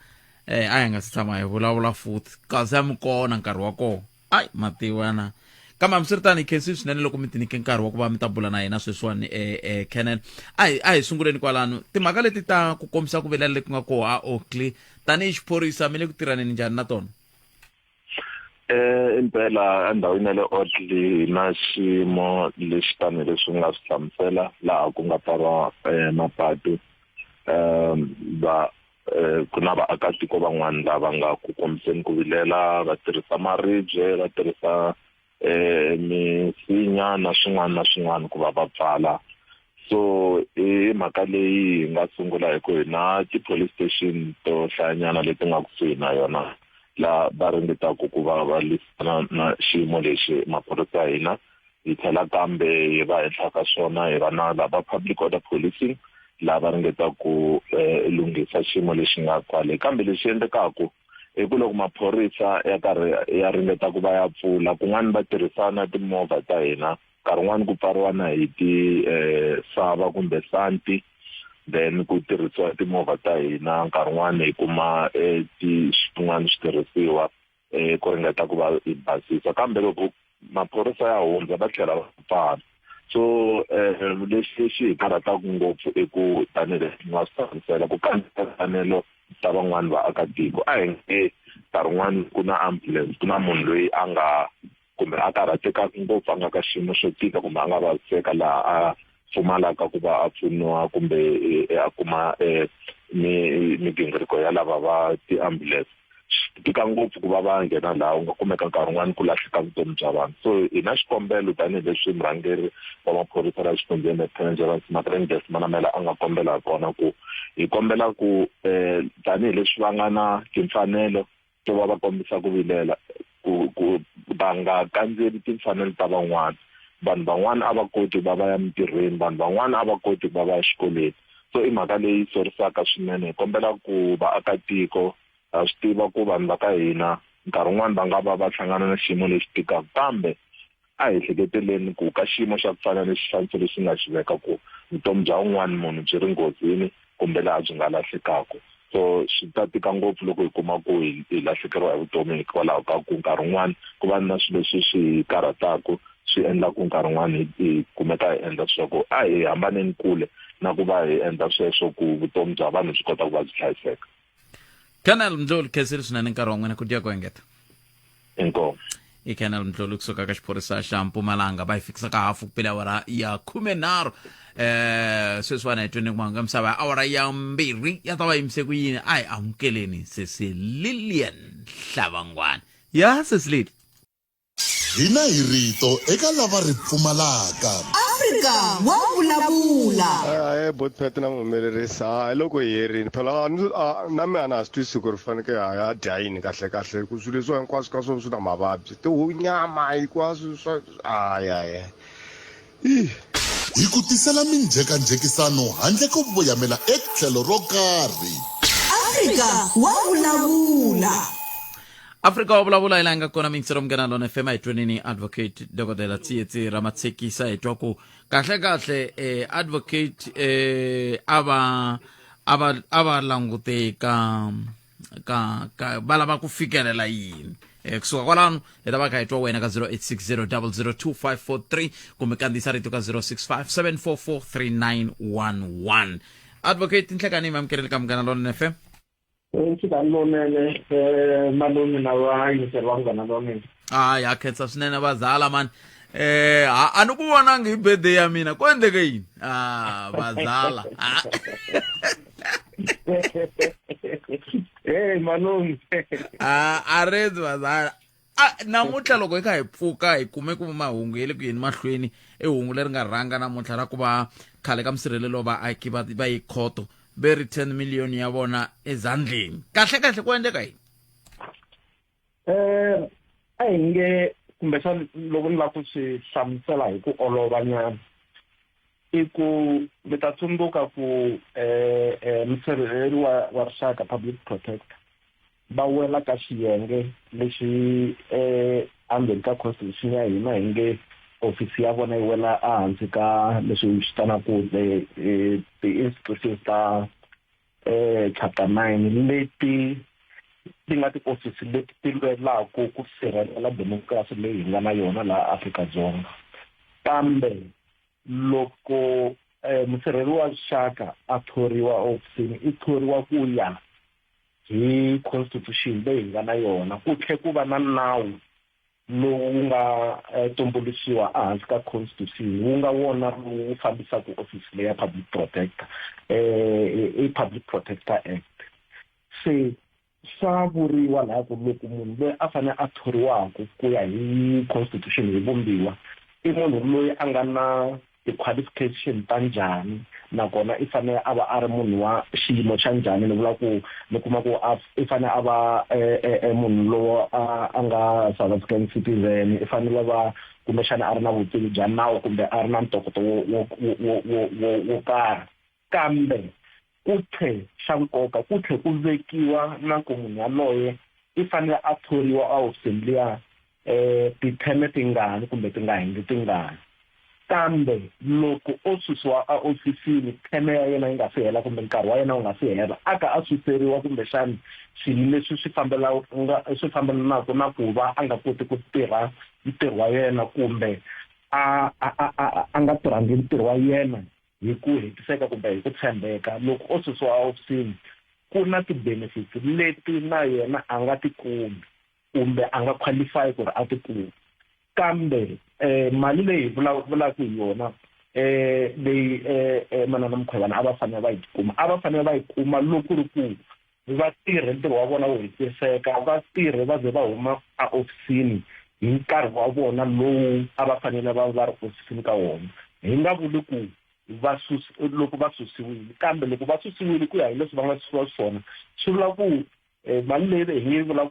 D: a hi nga si tshama hi vulavula futhi kasi a mi kona nkarhi wa kona ai matiwana kambe hambiswiritani hi khensi swinene loko mi tinike nkarhi wa ku va mi ta bula na hina sweswiwani Colonel a hi sunguleni kwalano timhaka leti ta ku kombisa ku vilela leti nga koho a Oakley tanihi xiphorisa mi le ku tirhaneni njhani na tona
E: impela endhawini ya le Oakley na xiyimo lexi tani leswi nga swi hlamusela laha ku nga pfariwa mapatu ku na vaakatiko van'wana lava nga ku kombiseni ku vilela va tirhisa maribye va tirhisa misinya na swin'wana ku va pfala so hi mhaka leyi hi nga sungula hi ku hi na ti-police station to hlayanyana leti nga kusuhi na yona la va ringetaka ku va lwisana na xiyimo lexi maphorisa ya hina hi tlhela kambe hi va henhla ka swona hi va na lava public order policing lava ringetaka ku lunghisa xiyimo lexi nga kwale kambe lexi endlekaka i ku loko maphorisa ya karhi ya ringeta ku va ya pfula kun'wana va tirhisana timovha ta hina nkarhi wun'wani ku pfariwa na hi sava kumbe santi then ku tirhisiwa timovha ta hina nkarhi wun'wani hi kuma swin'wana switirhisiwa ku ringeta ku va hi basisa kambe loko maphorisa ya hundza va tlhela va pfala so lexi hi karhataka ngopfu i ku tanihileswi nga swi hlamusela ku kandziyisa timfanelo ta van'wani vaakatiko a hi nge nkarhi wun'wani ku na ambulance ku na munhu loyi a nga kumbe a karhatekaka ngopfu a nga ka xiyimo xo tika kumbe a nga vaviseka laha a pfumalaka ku va a pfuniwa kumbe a kuma migingiriko ya lava va ti-ambulance tika ngopfu ku va va nghena laha u nga kumeka nkarhi wun'wani ku lahleka vutomi bya vanhu so hi na xikombelo tanihileswi murhangeri wa maphorisa la xifundzeni Lieutenant General Matreng Manamela a nga kombela kona ku hi kombela ku tanihileswi va nga na timfanelo to va va kombisa ku vilela ku va nga kandziyeli timfanelo ta van'wana vanhu van'wana a va koti va va ya mintirhweni vanhu van'wana a va koti va va ya xikolweni so i mhaka leyi sorisaka swinene hi kombela ku vaakatiko a swi tiva ku vanhu va ka hina nkarhi wun'wani va nga va hlangana na xiyimo lexi tikaka kambe a hi hleketeleni ku ka xiyimo xa ku fana na xifaniso lexi nga xi veka ku vutomi bya un'wana munhu byi ri nghozini kumbe laha byi nga lahlekaka so swi ta tika ngopfu loko hi kuma ku hi lahlekeriwa hi vutomi hikwalaho ka ku nkarhi wun'wani ku va na swilo leswi swi karhataka swi endla ku nkarhi wun'wani hi kumeka hi endla sweswo a hi hambaneni kule na ku va hi endla sweswo ku vutomi bya vanhu byi kota ku va byi hlayiseka
D: Colonel Mdluli khensile swinene nkarhi wa n'wina ku dya ku engeta
E: inkomo
D: i Colonel Mdluli kusuka ka xiphorisa xa Mpumalanga va hi fikisa ka hafu kupela awara ya 13 sweswiwani hi twene kumanga misava ya awara ya 2 ya ta va yimise ku yini a hi amukeleni sesi Lilian Hlavangwani ya sesi Lili
A: hina hi rito eka lava ri pfumalaka
B: Afrika wa vulavula
I: Botpet na muhumelerisa loko hi herini phela na me ana swi twisi ku ri faneke ha dya yini kahle ku swilo leswi hinkwaswo ka swona swi na mavabyi tinyama hinkwaswo swa
A: hi ku tisela minjhekanjhekisano handle ko voyamela etlhelo ro karhi.
B: Afrika wa vulavula.
D: Afrika wa vulavula ilanga kona mintsero mgana lona FM itwenini advocate Dr. Tsietsi Ramatsekisa etwa ku kahle advocate ava langute ka balava ku fikelela yini kusuka kwalano lava ka etwa wena ka 0860002543 kumbe kandisa rito ka 0657443911. Advocate inhlekani mamkerele ka mgana lona FM.
C: Malungu na vayingiseri va munghana lonene.
D: Ya khetsa swinene vazala man. A ni ku vonanga hi birthday ya mina ku endleke yini? Vazala.
C: Malungu.
D: A rezi vazala. Namuntlha loko hi kha hi pfuka hi kume ku mahungu ya le ku yeni mahlweni hungu leri nga rhanga namuntlha ra ku va khale ka msirhelelo vaaki va yi khoto ve 10 million ya vona ezandleni kahle ku endleka yini?
C: A hi nge kumbexana loko ni lava ku swi hlamusela hi ku olovanyana i ku mi ta tsundzuka ku musirheleli wa rixaka public protector va wela ka xiyenge lexi endzeni ka constitution ya hina hi nge ofisi ya vona yi wela ehansi ka leswi hi switanaka ti-institutions ta chapter 9 leti ti nga ti-ofisi leti ti lwelaku ku sirhelela demokrasi leyi hi nga na yona laha Afrika-Dzonga. Kambe loko musirheleli wa rixaka a thoriwa ofisini i thoriwa ku ya hi constitution leyi hi nga na yona ku tlhe ku va na nawu lowu nga tumbuluxiwa ehansi ka constitution wu nga wona lowu fambisaka ofisi leyi ya public protector i Public Protector Act. Se swa vuriwa laha ku loko munhu loyi a fanele a thoriwaka ku ya hi constitution hi vumbiwa i munhu loyi a nga na ti-qualification ta njhani nakona i fanele a va a ri munhu wa xiyimo xa njhani ni vula ku ni kuma ku i fanele a va munhu lowo a nga South African citizen i fanele va kumbexana a ri na vutivi bya nawu kumbe a ri na ntokoto wo karhi. Kambe ku tlhe xa nkoka ku tlhe ku vekiwa na ku munhu yaloye i fanele a thoriwa a hofisini liya ti-term tingani kumbe ti nga hundzi tingani. Kambe loko o susiwa a ofisini term ya yena yi nga si hela kumbe nkarhi wa yena wu nga si hela a ka a suseriwa kumbexani swilo leswi swi fambelanaka na ku va a nga koti ku tirha ntirho wa yena kumbe a nga tirhangi ntirho wa yena hi ku hetiseka kumbe hi ku tshembeka. Loko o susiwa a ofisini ku na ti-benefits leti na yena a nga ti kumi kumbe a nga qualify ku ri a ti kumi. Kambe mali leyi vulaka hi yona leyi manana Mukhwevana a va fanele va yi kuma a va fanele va yi kuma loko ri ku va tirhe ntirho wa vona wo hetiseka va tirhe va ze va huma a ofisini hi nkarhi wa vona lowu a va fanele va ri ofisini ka wona. Hi nga vuli ku loko va susiwile kambe loko va susiwile ku ya hi leswi va nga susiwa swona swi vula ku mali leyi hi nge vula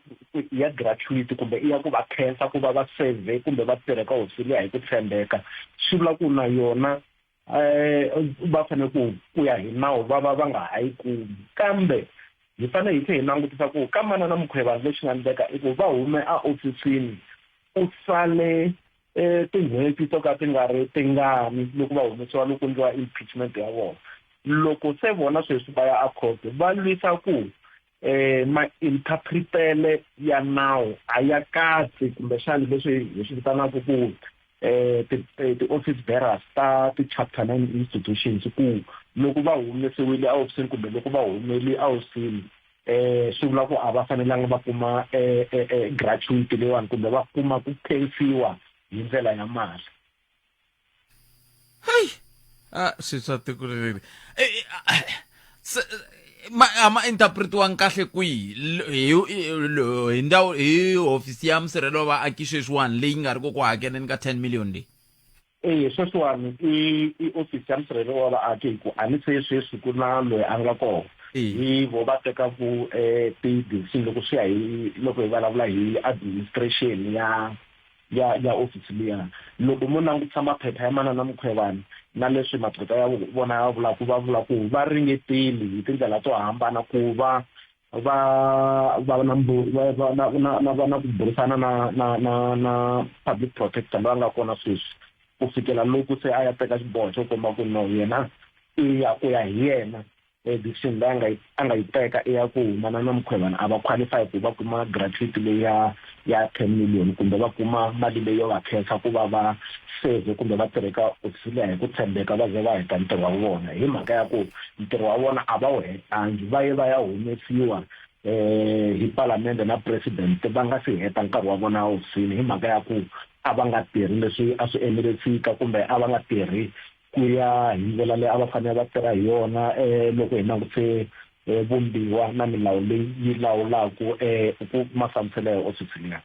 C: ya gratuity kumbe i ya ku va khensa ku va va serve kumbe va tirha ka hofisi liya hi ku tshembeka. Swi vula ku na yona va fanele ku ya hi nawu va nga ha yi kumi. Kambe hi fanele hi tlhe hi langutisa ku ka manana Mukhwevana lexi nga endleka i ku va hume a ofisini u sale tin'hweti to ka ti nga ri tingani loko va humesiwa loko endliwa impeachment ya vona. Loko se vona sweswi va ya a court va lwisa ku ma-interpretele ya nawu a ya katsi kumbexani leswi hi swi vitanaka ku ti-office bearers ta ti-chapter 9 institutions ku loko va humesiwile a ofisini kumbe loko va humeli a ofisini swi vula ku a va fanelanga va kuma gratuity leyiwani kumbe va kuma ku khensiwa hi ndlela ya mali.
D: Swi swa tiko leri ma interpretiwang kahle kwihi hi ndhawu hi hofisi ya msirhelelo wa vaaki sweswiwani leyi nga ri ku hakeleni ka 10 million leyi?
C: Sweswiwani i ofisi ya msirhelelo wa vaaki hi ku a ni se sweswi ku na loyi a nga kona hi vo va tekaku ti-decision loko swi ya hi loko hi vulavula hi administration
G: ya office liya loko mo langutisa maphepha ya Manana Mukhwevani na leswi maphepha ya vona ya vula ku va ringetile hi tindlela to hambana ku va na ku burisana na public protector loyi nga kona sweswi ku fikela loko se a ya teka xiboho xo komba ku no yena ku ya hi yena decision leyi a nga yi teka ya ku Manana Mukhwevani a va qualify ku va kuma gratuity leyi ya 10 million kumbe va kuma mali leyi yo va khensa ku va save kumbe va tirheka ofisile hi ku tshembeka va ze va heta ntirho wa vona hi mhaka ya ku ntirho wa vona a va wu hetangi va ya humesiwa hi palamende na president va nga si heta nkarhi wa vona ofisini hi mhaka ya ku a va nga tirhi leswi a swi enerisika kumbe a va nga tirhi ku ya hi ndlela leyi a va fanele va tirha hi yona loko hi langutise vumbiwa na milawu leyi yi lawulaku ku mafambiselo ya ofisi liya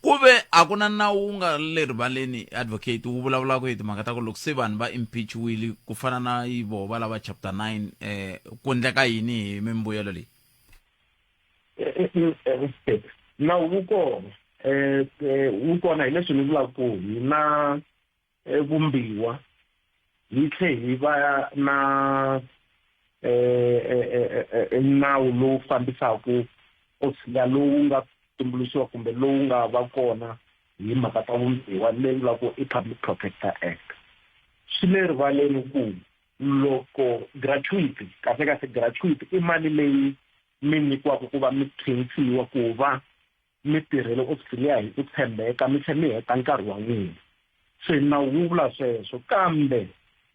D: kuve a ku na nawu nga le rivaleni advocate wu vulavulaka hi timhaka ta ku loko se vanhu va impeach wili ku fana na yivo va lava chapter 9 ku endleka yini hi mimbuyelo leyi
G: nawu wu kona hi leswi ni vulaka ku hi na vumbiwa hi tlhe hi va na nawu lowu fambisaku ofisila lowu nga tumbuluxiwa kumbe lowu nga va kona hi mhaka ta vumbiwa leyi vulaka i Public Protector Act swi le rivaleni ku loko gratuity kahle gratuity i mali leyi mi nyikiwaka ku va mi khensiwa ku va mi tirhele ofisi liya hi ku tshembeka mi tlhe mi heta nkarhi wa n'wina se nawu wu vula sweswo kambe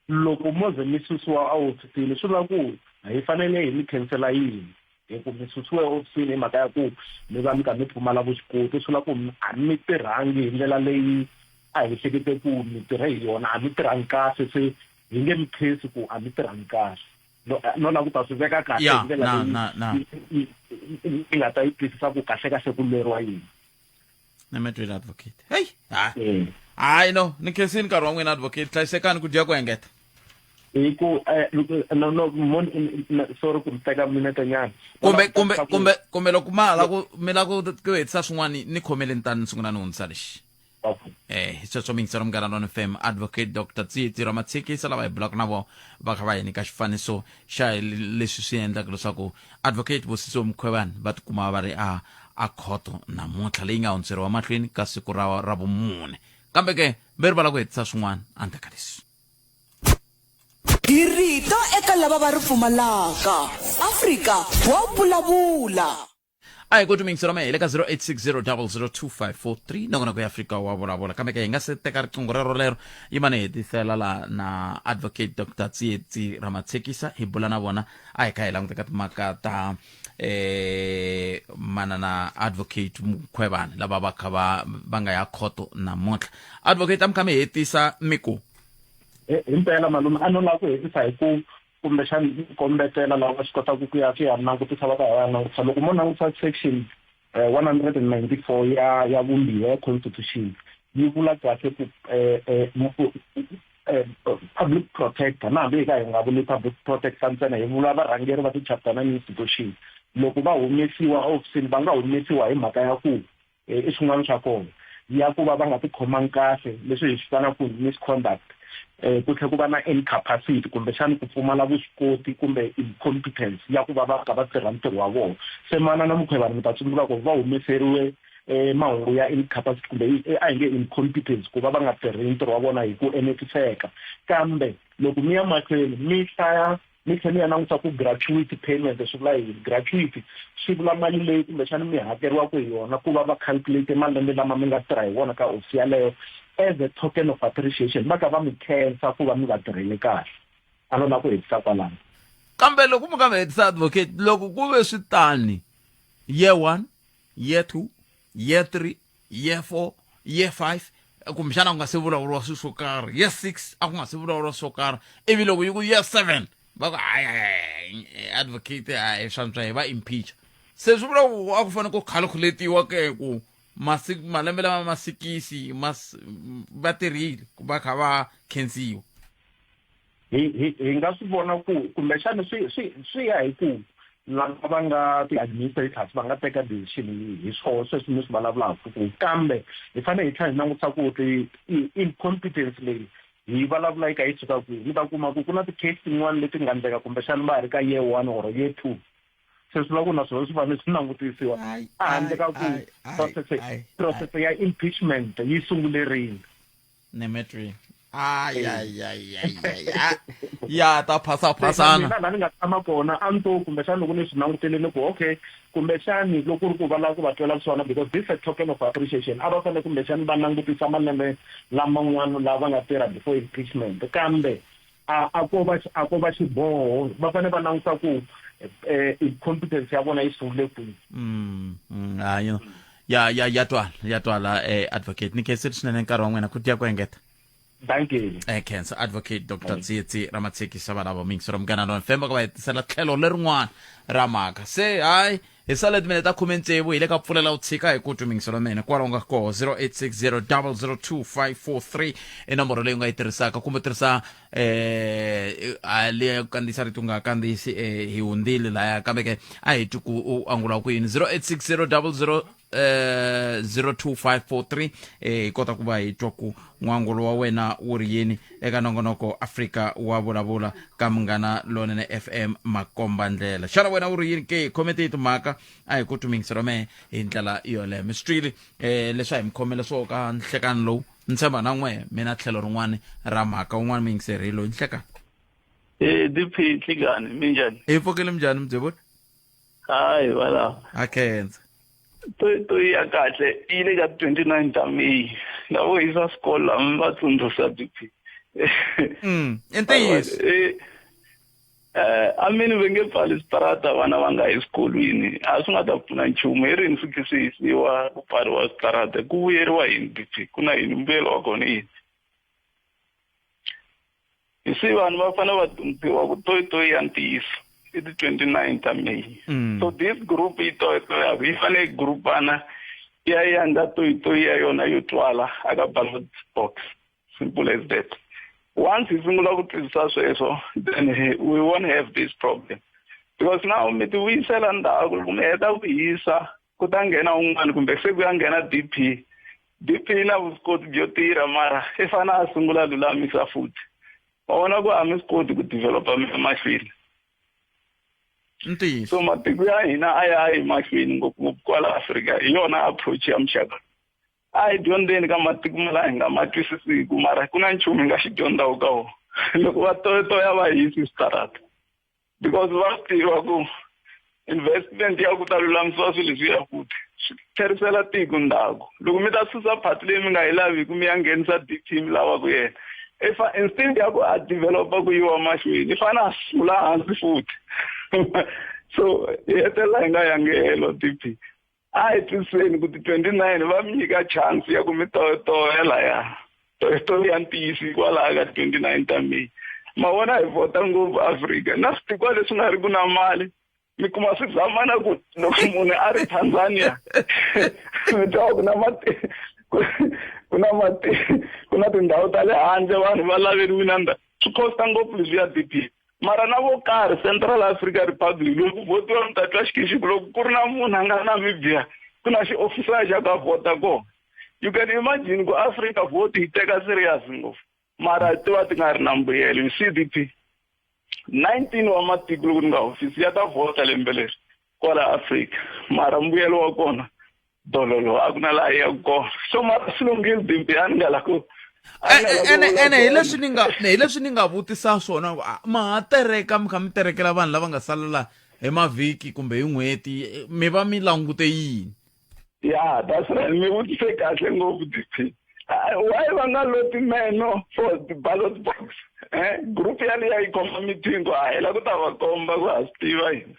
G: loko moze mi susiwa a ofisini swi vula ku hi fanele hi mi khensela yini hi ku mi susiwe ofisini hi mhaka ya ku mi va mi kha mi pfumala vuswikoti swi vula ku a mi tirhangi hi ndlela leyi a hi hlekete ku mi tirhe hi yona a mi tirhangi kahle se hi nge mi khensi ku a mi tirhangi kahle no la ku ta swi veka kahle hi ndlela leyi i nga ta yi twisisa ku kahle ku lweriwa yini
D: na metro advocate hayi no ni khensini nkarhi wa n'wina advocate hlayisekani ku dya ku hengeta
G: hi ku sorry ku teka minete nyana
D: kumbe loko mi la ku hetisa swin'wana ni khomeleni tani ni sungula ni hundzisa lexi hi sweswo mingisero Munghana Lonene FM advocate Dr. Tsietsi Ramatshekisa lava hi bulaka na vo va kha va hi nyika xifaniso xa leswi swi endlaka leswaku advocate Bosisiwe Mukhwevani va tikuma va ri a khoto namuntlha leyi nga hundzeriwa mahlweni ka siku ra vumune kambe ke va rivala ku hetisa swin'wana andzeka leswi
B: hi rito eka lava va ri pfumalaka Afrika wa vulavula
D: a hi koti mingisero ma hi le ka 0860002543 nongona ku ya Afrika wa vulavula kambe ke hi nga se teka riqingho rero yi mane hetisela la na advocate Dr. Tsietsi Ramatshekisa hi bula na vona a hi kha hi languta ka timhaka ta Manana advocate Mukhwevani lava va kha va nga ya khoto namuntlha advocate am kha mi hetisa miku
G: impela malume a no la ku hetisa hi ku kumbe xani kombetela lava va swi kotaka ku ya langutisa va ka ya langutisa loko mo langutisa section 194 ya vumbiwa ya constitution yi vula kahle ku public protector na hambi ka hi nga vuli public protector ntsena hi vula varhangeri va ti-chapter 9 institution loko va humesiwa ofisini va nga humesiwa hi mhaka ya ku i swin'wana swa kona ya ku va nga ti khomangi kahle leswi hi swi vitanaka misconduct ku tlhela ku va na incapacity kumbe xana ku pfumala vuswikoti kumbe incompetence ya ku va ka va tirha ntirho wa vona se Manana Mukhwevani mi ta tsundzuka ku va humeseriwe mahungu ya incapacity kumbe a hi nge incompetence ku va nga tirhi ntirho wa vona hi ku enetiseka kambe loko mi ya mahlweni mi hlaya mi tlhela mi ya languta ku gratuity payment swi vula yini gratuity swi vula mali leyi kumbe xana mi hakeriwaka hi yona ku va calculate malembe lama mi nga tirha hi wona ka ofisi yaleyo as a token of appreciation va ka va mi khensa ku va mi va tirhele kahle a no la ku hetisa kwalano
D: kambe loko mi nga hetisa advocate loko ku ve swi tani year 1 year 2 year 3 year 4 year 5 kumbexana ku nga se vulavuriwa swilo swo karhi year 6 a ku nga se vulavuriwa swo karhi ivi loko yi ku year 7 va ku advocate swantswa hi va impeach se swi vula ku a ku fanele ku calculatiwa ke ku malembe lama masikisi va tirhile va kha va khensiwa
G: hi nga swi vona ku kumbexana swi ya hi ku
N: lava nga ti-administrators va nga teka decision hi swona sweswi mi swi vulavulaka ku kambe hi fanele hi tlhela hi langutisa ku incompetence leyi hi vulavula eka hi suka kwihi mi ta kuma ku na ti-case tin'wana leti nga endleka kumbexana va ha ri ka year 1 or year 2 se swi vula ku na swona swi fanele swi langutisiwa a handle ka ku process ya impeachment yi sungulerile
D: Nemetri ya ta phasana
N: mina lani nga tshama kona a ni to kumbexana loko ni swi languteleni ku okay kumbexani loko ku ri ku va lava ku va twela swona because this is a token of appreciation a va fanele kumbexani va langutisa malembe laman'wana lava nga tirha before impeachment kambe a ko va xiboho va fanele va languta ku competence ya vona yi sungule kwihi ya twala advocate ni kese swinene nkarhi wa n'wina ku tiya ku engeta thank you
D: cancer advocate Dr. Tsietsi Ramatsekisa Valavo Mingso Ramganano FM ka va hetisela tlhelo lerin'wana ra mhaka se hayi hi sale timinete ta 16 hi le ka pfulela u tshika hi ku twimingso lomene kwala u nga koho 0860002543 i nomboro leyi u nga yi tirhisaka kumbe tirhisa leyi kandziyisa rito u nga kandziyisi hi hundzile laya kambe ke a hi twi ku u angula ku yini 086000 02543 hi kota ku va hi twa ku n'wangulo wa wena wu ri yini eka nongonoko Afrika wa vulavula ka Munghana Lonene FM makomba ndlela xana wena wu ri yini ke comment hi timhaka a hi ku tumingisela me hi ndlela yole mistrili leswi hi mkhomela swo ka nhlekani lowu ntshemba na n'we mina tlhelo rin'wana ra mhaka un'wana mingiseri loyi nhlekani
O: diphi nhlekani minjani
D: hi pfukile minjhani mbyebuni
O: hayi wala
D: akhenza
O: to ya kahle ile ka 29 ta May lavo isa skola va tsundzuxa diphi
D: entiyisi
O: a mini va nge pfali switarata vana va nga eswikolweni a swi nga ta pfuna nchumu hi rini swi swi yisiwa ku pfariwa switarata ku vuyeriwa yini diphi ku na yini mbuyelo wa kona yini hi swi vanhu va fanele va dyondzisiwa ku toyi ya ntiyiso i ti 29 ta May so this group yi toya hi fanele groupana ya yanga toyi ya yona yo twala aka ballot box simple as that once hi sungula ku twisisa sweswo then we won't have this problem because now mi ti vuyisela ndhawu loko mi heta ku hisa ku ta nghena un'wana kumbe se ku ya nghena DP na vuswikoti byo tirha mara i fana a sungula lulamisa futhi vona ku a mi swi koti ku developa mahlweni so matiko ya hina a ya hi mahlweni ngopfungopfu kwala Afrika hi yona approach ya muxaka a hi dyondzeni ka matiko mala hi nga ma twisisiku mara ku na nchumu hi nga xi dyondzaku ka wona loko va toya va hisi switarata because va swi tiva ku investment ya ku ta lulamisiwa swilo leswiya futhi swi tlherisela tiko ndzhaku loko mi ta susa phati leyi mi nga yi laviku mi ya nghenisa DP mi lavaku yena instead ya ku a developa ku yiwa mahlweni i fana a sungula hansi futhi so hi hetelela hi nga yangi helo DP a hi twiseni ku ti 29 va mi nyika chance ya ku mi toya laya toyi ya ntiyisi kwalaha ka 29 ta May ma vona hi vota ngopfu Afrika na switiko leswi nga ri ku na mali mi kuma swi zamana ku loko munhu a ri Tanzania ku na tindhawu ta le handle vanhu va laveriwi na swi costa ngopfu leswi ya DP mara na vo karhi Central Africa Republic loko votiwa mi ta twa xikixiko loko ku ri na munhu a nga Namibia ku na xi-officer xa ka vota kona you can imagine ku Africa vote yi teka serious ngopfu mara ti va ti nga ri na mbuyelo hi CDP 19 wa matiko loko ni nga ofisi ya ta vota lembe leri kwala Afrika mara mbuyelo wa kona dololo a ku na laha ya kona so mara swi lunghile DP a ni nga la ku
D: ene hi leswi ni nga vutisa swona ma ha tereka mi kha mi terekela vanhu lava nga salela hi mavhiki kumbe hi n'hweti mi va mi langute yini
O: yeah that's right mi vutise kahle ngopfu DP why va nga loti meno for the ballot box group ya leyi yi khoma meeting ku hela ku ta va komba ku ha swi tiva yini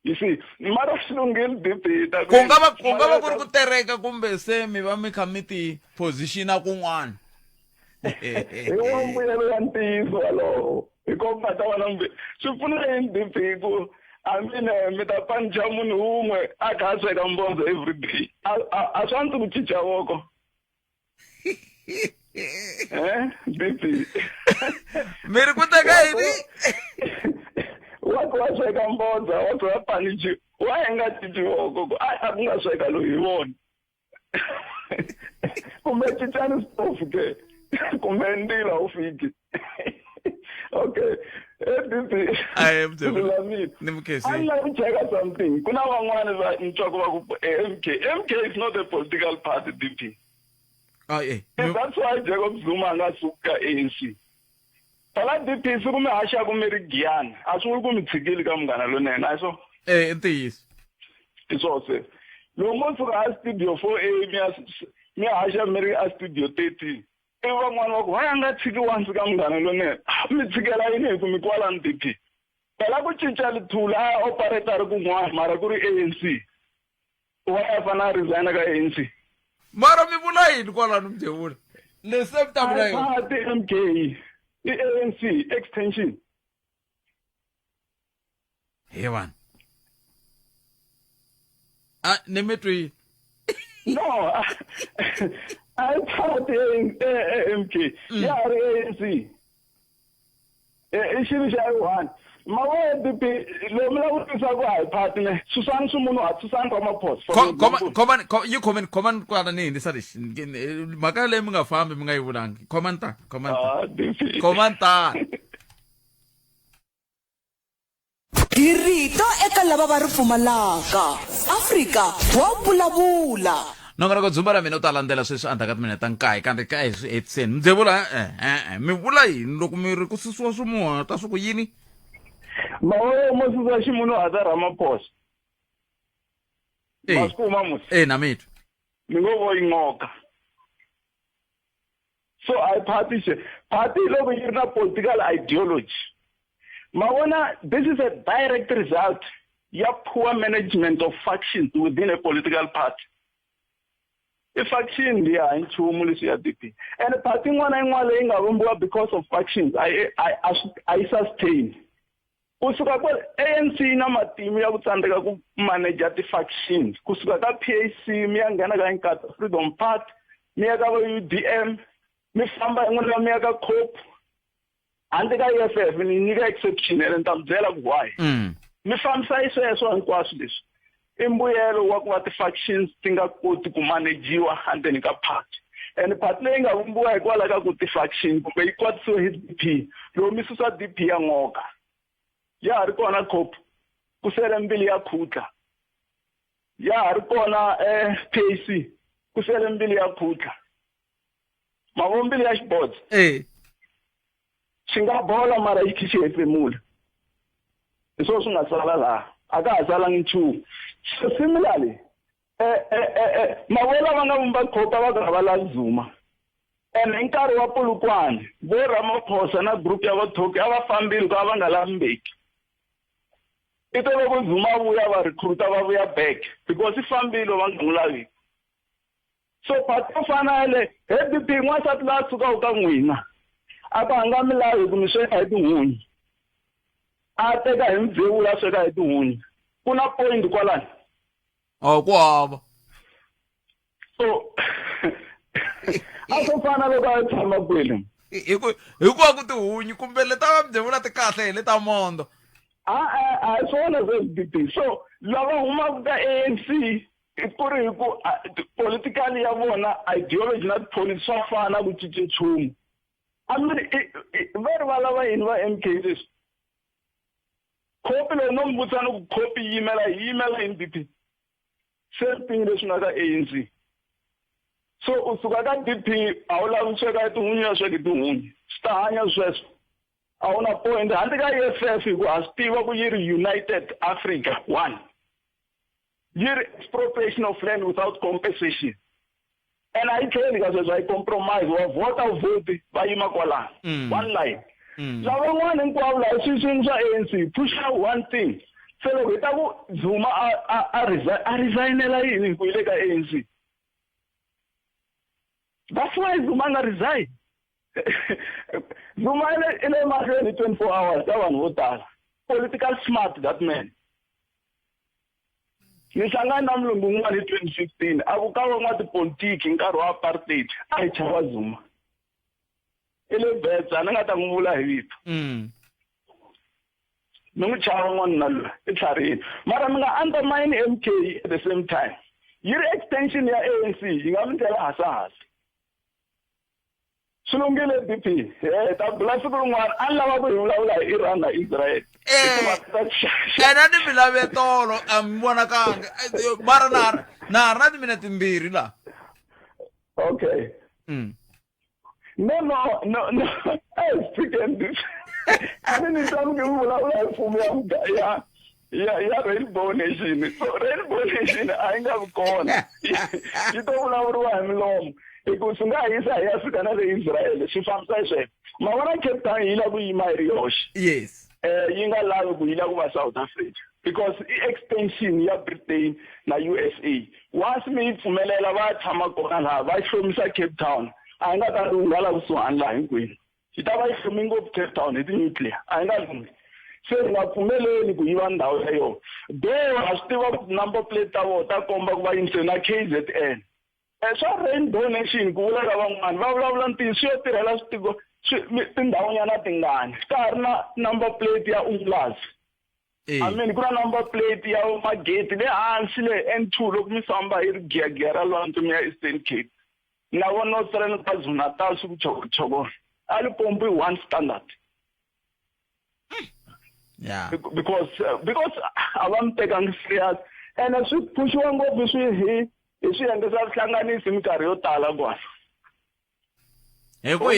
O: you see mara swi lunghile DP
D: ku nga va ku ri ku tereka kumbe se mi va mi kha mi ti positiona kun'wana
O: hi wa mbuyelo ya ntiyiso walowo hi komba ta vana swi pfuna yini DP ku mi ta pancha munhu wun'we a kha a sweka mbondzo everyday a swi antswi ku cinca voko DP
D: mi ri ku teka yini
O: wasweka mbodza wapaniji wayengatitiwoko akungasweka lo hi wona kumbe titani stofu ke kumbe ndila ufiki okay
D: Nimkesi.
O: I'd like to check something. Kuna wangwana za mchoko wa MK. MK is not a political party, DP. That's why Jacob Zuma ngasuka ANC. Pala DP sukume hasha kumerigiana. Asukulu kumitsikili kamngana lonene. Aso?
D: Intis.
O: Isose. Lo monsu ka studio 4A mi hasha meri studio 30. Ewa mwana wako wayanga tsiki wansi kamngana lonene. Mitsikela yini kumikwala DP. Pala kuchicha lithula operator kun'wana mara ku ri ANC wafana resign ka ANC
D: mara mi vula yini kwalano mjevula le same time la
O: yona MK i ANC extension
D: hewan nemetri
O: no I thought MK ya ANC ishiri sha one mawe DP lo mla utisa kwa partner Susan Sumuno at Susan Ramaphosa
D: comment kwa nini ndisarish makale mga fambe mga ivulangi commenta
B: Irito eka lava va ri pfumalaka Afrika wa vulavula
D: nongana ko dzumba ra mina u ta landzela sweswi andaka timineta nkaye kanti ka etseni ndzi vula mi vula yini loko mi ri ku susiwa swimuha ta swi ku yini
O: mawe mosusa ximunhu ata Ramaphosa masikuma musi
D: na mitu
O: mi ngo vo yingoka so I party loko yi ri na political ideology mawona this is a direct result ya poor management of factions within a political party faction dia nchumu lesi ya DP and party n'wana yin'wana leyi nga vumbiwa because of factions I sustain kusuka kwa ANC na matimu ya kutsandeka ku manage ti factions kusuka ka PAC mi ya nghena ka Inkatha Freedom Party mi ya ka UDM mi famba yin'wana mi ya ka COP ande ka EFF ni nyika exception ene ntambyela ku why mi fambisa isweswo hinkwaswo leswi imbuyelo wa ku va ti factions ti nga koti ku managiwa handeni ka party and party leyi nga vumbiwa hikwalaho ka ku ti faction kumbe yi kwatisiwe hi DP lowu mi susa DP ya ngoka ya ha ri kona COP ku sele mbili ya khutla ya ha ri kona PAC ku sele mbili ya khutla mavombili ya xibodza xi nga bola mara yi khi xi hefemula hi swona swi nga sala laha a ka ha salangi nchumu so similarly mavola va nga vumba COP va karhi va la Zuma and hi nkarhi wa Polokwane vo Ramaphosa na group ya vathoki a va fambile ku a va nga lavi Mbeki ito loko Zuma vuya va recruiter va vuya back because i fambile va nga n'wi laviki so party yo fana le DP n'wansati laha suka ka n'wina a ka nga mi lavi ku mi sweka hi tihunyi a teka hi mbyevula sweka hi tihunyi ku na point kwalani
D: ku hava
O: so a swo fana loko a tshama kwele
D: hikuva ku tihunyi kumbe leta va mbyevula ti kahle hi leta mondo
O: a swona DP so lava humaka ka ANC ku ri hi ku politically ya vona ideology na policy swa fana ku cince nchumu I mean very valava yini va MK leswi COP leyi no mi vutisana ku COP yi yimela yini DP same thing leswi nga ka ANC so u suka ka DP a wu lavi sweka tihunyi ya sweka tihunyi swi ta hanya sweswo a wu na point handle ka EFF hi ku ha swi tiva ku yi ri United Africa one yi ri expropriation of land without compensation and I tlheli ka sweswo I compromise wa vota vote va yima kwalano one line lava n'wana hinkwavo laha swiswini swa ANC push one thing se loko hi ta ku Zuma a resignela yini ku yi le ka ANC that's why Zuma nga resign Zuma i le mahlweni 24 hours ka vanhu vo tala political smart that man ni hlangana na mulungu un'wana hi 2015 a ku ka van'wana tipolitiki nkarhi wa apartheid a hi chava Zuma ile betsa ni nga ta n'wi vula hi vito Nunguchava one nalo. It's a Mara mga undermine MK at the same time. Your extension ya ANC, you haven't tell us. Sulungile BP, that blessed one, Allah Iran, Israel.
D: Nani bilawe tolo mwana kanga mara na radi minute mbiri la.
O: Okay. No. I speak in this. I didn't tell you for me. Yeah, Rainbow Nation. So Rainbow Nation, I ain't have gone. You don't know why I'm long. Because I is another Israel. She found say, Mawana kept on Ilabu Mariosh.
D: Yes.
O: Yinga Labu Ilabu South Africa. Because extension ya Britain na USA. Once me Fumelela wa Tamakona, I from Cape Town. I got a Ngala so online queen. She taba from Cape Town, it's nuclear. I got so na Pumele ni kuiwan daw ayo. Do hastiwa number plate tawo ta komba kwa insena KZN. So Rainbow Nation kula rawang man wawlan tisyo tirela stigo tindaw nya na tingnan. Karna number plate ya Umlas. I mean kuna number plate ya Magate le ansile N2 lo misamba irgiagera lo antumia Eastern Cape. Na wono tsrena tazuna ta su chogo. Ali pompi one standard.
D: Yeah.
O: Because I want to take on serious and I should push one go between he is she and the Sangani Simcario Talagua.
D: Ego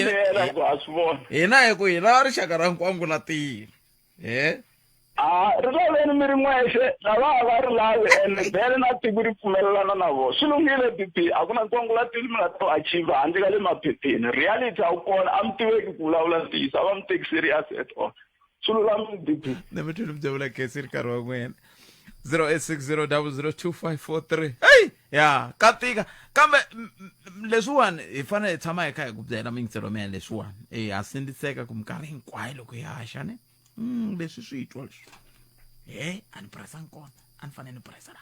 D: ina shakaran kwangu na ti.
O: Rala ni mirimweshe rawa la and bere na tiguri fumela na wo. Sulungile pipi akuna kwangu la ti mna to achieve andikale mapipi. Reality akona amtiwe kula ti so I'm take serious at all.
D: Never tell them they like a circle 0860002543. Hey, yeah, Katika, come lesuan. If I tell my kai gubzela mingzero man lesuan. I send it seka kumkarin kwai loku ya ashane. This is sweet walsh. And present con, and fan in the presser.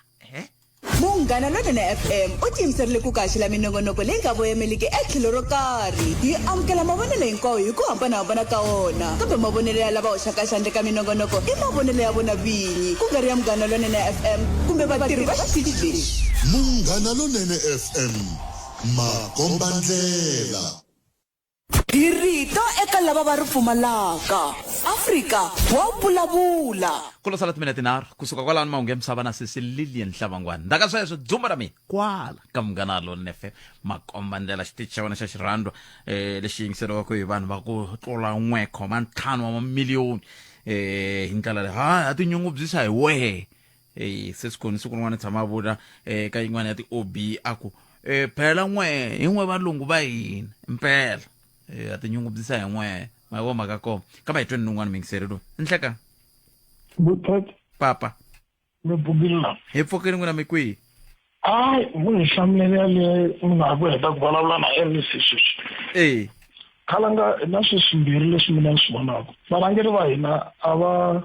B: Munghana Lonene FM u tiyimisele ku kaxila minongonoko leyi nga voyameliki etlhelo ro karhi yi amukela mavonelo hinkwawo hi ku hambanahambana ka wona kambe mavonelo ya lava hoxaka xandle ka minongonoko i mavonelo ya vona vinyi ku nga ri ya Munghana Lonene FM kumbe vatirhi va xitichi lexi.
A: Munghana Lonene FM makombandlela.
B: Hi rito eka lava va ri pfumalaka Afrika wa vulavula.
D: Kulo sala timinete nar kusuka kwala mahungu ya misava na sisi Lilian Hlavangwana ndaka sweswo dzumba ra mina kwala ka Munghana Lonene FM makombandlela xitichi xa wena xa xirhandwa lexi yingiseriwaka hi vanhu va ku tlula 1.5 wa mamiliyoni hi ndlela leyi ha tinyungubyisa hi wehe sesikoni siku rin'wana tshama vula ka yin'wana ya ti-OB aku phela n'we hi n'we valungu va hina mpela atinyungubyisa hi n'we mawo maka koma ka ba hi 21 mingiserelo nhleka
G: Buthat
D: papa
G: me bugilla
D: he pfokeni n'wina mi kwihi
G: munhu hlamulele le nga ku heta ku vulavula na RCC khalanga na swimbirhi leswi mina swi vonaka varhangeri va hina a va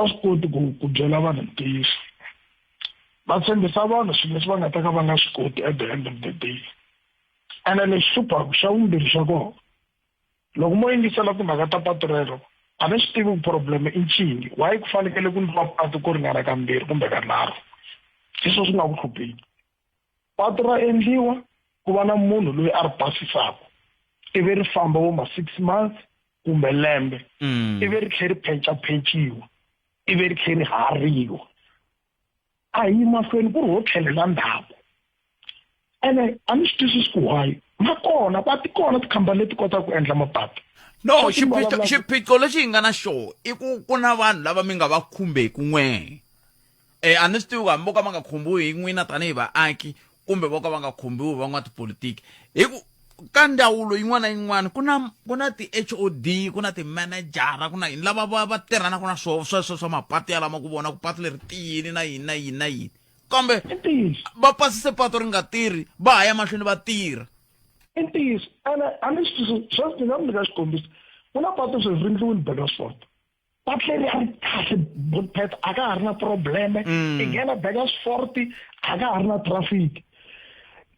G: swi koti ku byela vanhu ntiyiso va tshembisa vanhu swilo leswi va nga ta ka va nga swi koti at the end of the day ene leswi hluphaku xa vumbirhi xa kona loko mo yingisela timhaka ta patu rero a ni swi tivi problem i ncini why ku fanekele ku ndliwa patu ku ringana kambirhi kumbe kanharhu leswo swi nga ku hlupheni patu ra endliwa ku va na munhu loyi a ri basisaka ivi ri famba vo ma 6 months kumbe lembe ivi ri tlhe ri phenciwa ivi ri tlhe ri hariwa a hi mahlweni ku ri ho tlhelela ndhawu ene a ni swi twisisi ku why ma kona va ti kona tikhampani leti kotaka ku endla mapatu
D: no xiphiqo lexi hi nga na xo i ku na vanhu lava mi nga va khumbeki n'we a ni swi tivi ku hambi vo ka va nga khumbiwi hi n'wina tanihi vaaki kumbe vo ka va nga khumbiwi hi van'watipolitiki hi ku ka ndawulo yin'wana na yin'wana ku na ti-HOD ku na timanejara ku na yini lava va tirhanaka na sweswo swa mapatu ya lama ku vona ku patu leri tiyini na yini na yini na yini kambe va pasise patu ri nga tirhi va ha ya mahlweni va tirha
G: i ntiyiso a ni sweswi ni nga mi nyika xikombiso ku na patu sweswi ri ndliwini Beresford patu leri a ri kahle Botpet a ka ha ri na probleme i nghena Beresford a ka ha ri na traffic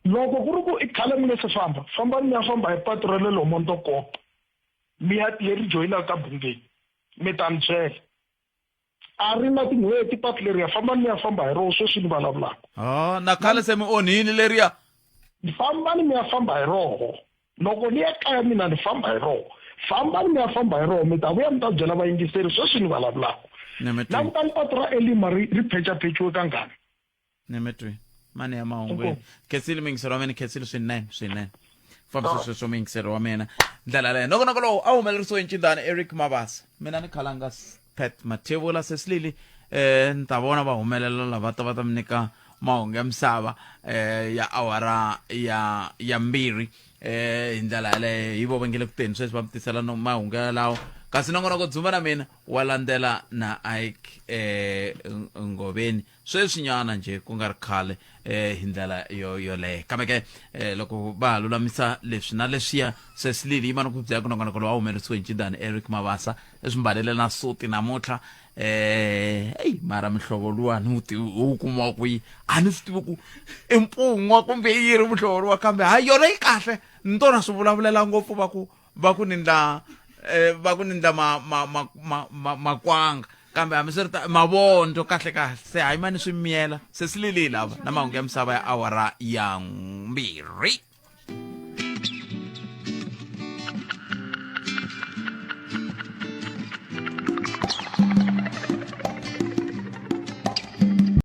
G: loko ku ri ku i khale mi nge se famba mi ya famba hi patu ra le Lomonto Kopo mi ya leri joyinaka ka Bungeni mi ta ni byela a ri na tin'hweti patu leri ya famba ni ya famba hi rona sweswi ni vulavulaka
D: na khale se mi onhile leriya
G: fambani mi ya famba hi roho loko ni ya kaya mina ni famba hi roho fambani mi ya famba hi roho mi ta vuya mi ta byela vayingiseri sweswi ni vulavulaka langutani patu ra elima ri phechaphechiwe kangani
D: nemetwe mani ya mahungu khetsile mingisero wa mina khetsile swinene fambisa sweswo mingisero wa mina ndlela leyo nokonoko lowu a humelerisiwe ncindana Eric Mabasa mina ni khalanga Pat Mathebula sesilili ni ta vona va humelela lava va ta mi nyika mahungu ya misava ya awara ya mbirhi hi ndlela yaleyo hi vo va nge le ku teni sweswi va mi tisela mahungu yalawo kasi nongonoko dzumba na mina wa landzela na Ike Ngobeni sweswinyana nje ku nga ri khale hi ndlela yoleyo kambe ke loko va lulamisa leswi na leswiya sesilili yi mani ku byela ku nongonoko lowu a humelerisiwe hi ncindana Eric Mabasa eswimbalele na suti namuntlha mara mihlovo luwani wu kuma kwihi a ni swi tivi ku i mpungwa kumbe yi ri muhlovo luwa kambe hayi yona yi kahle ni tona swi vulavulela ngopfu va ku nindla makwanga kambe hambi swi ri mavondo kahle se hayi mani swi miyela se silili lava na mahungu ya misava ya awara ya mbirhi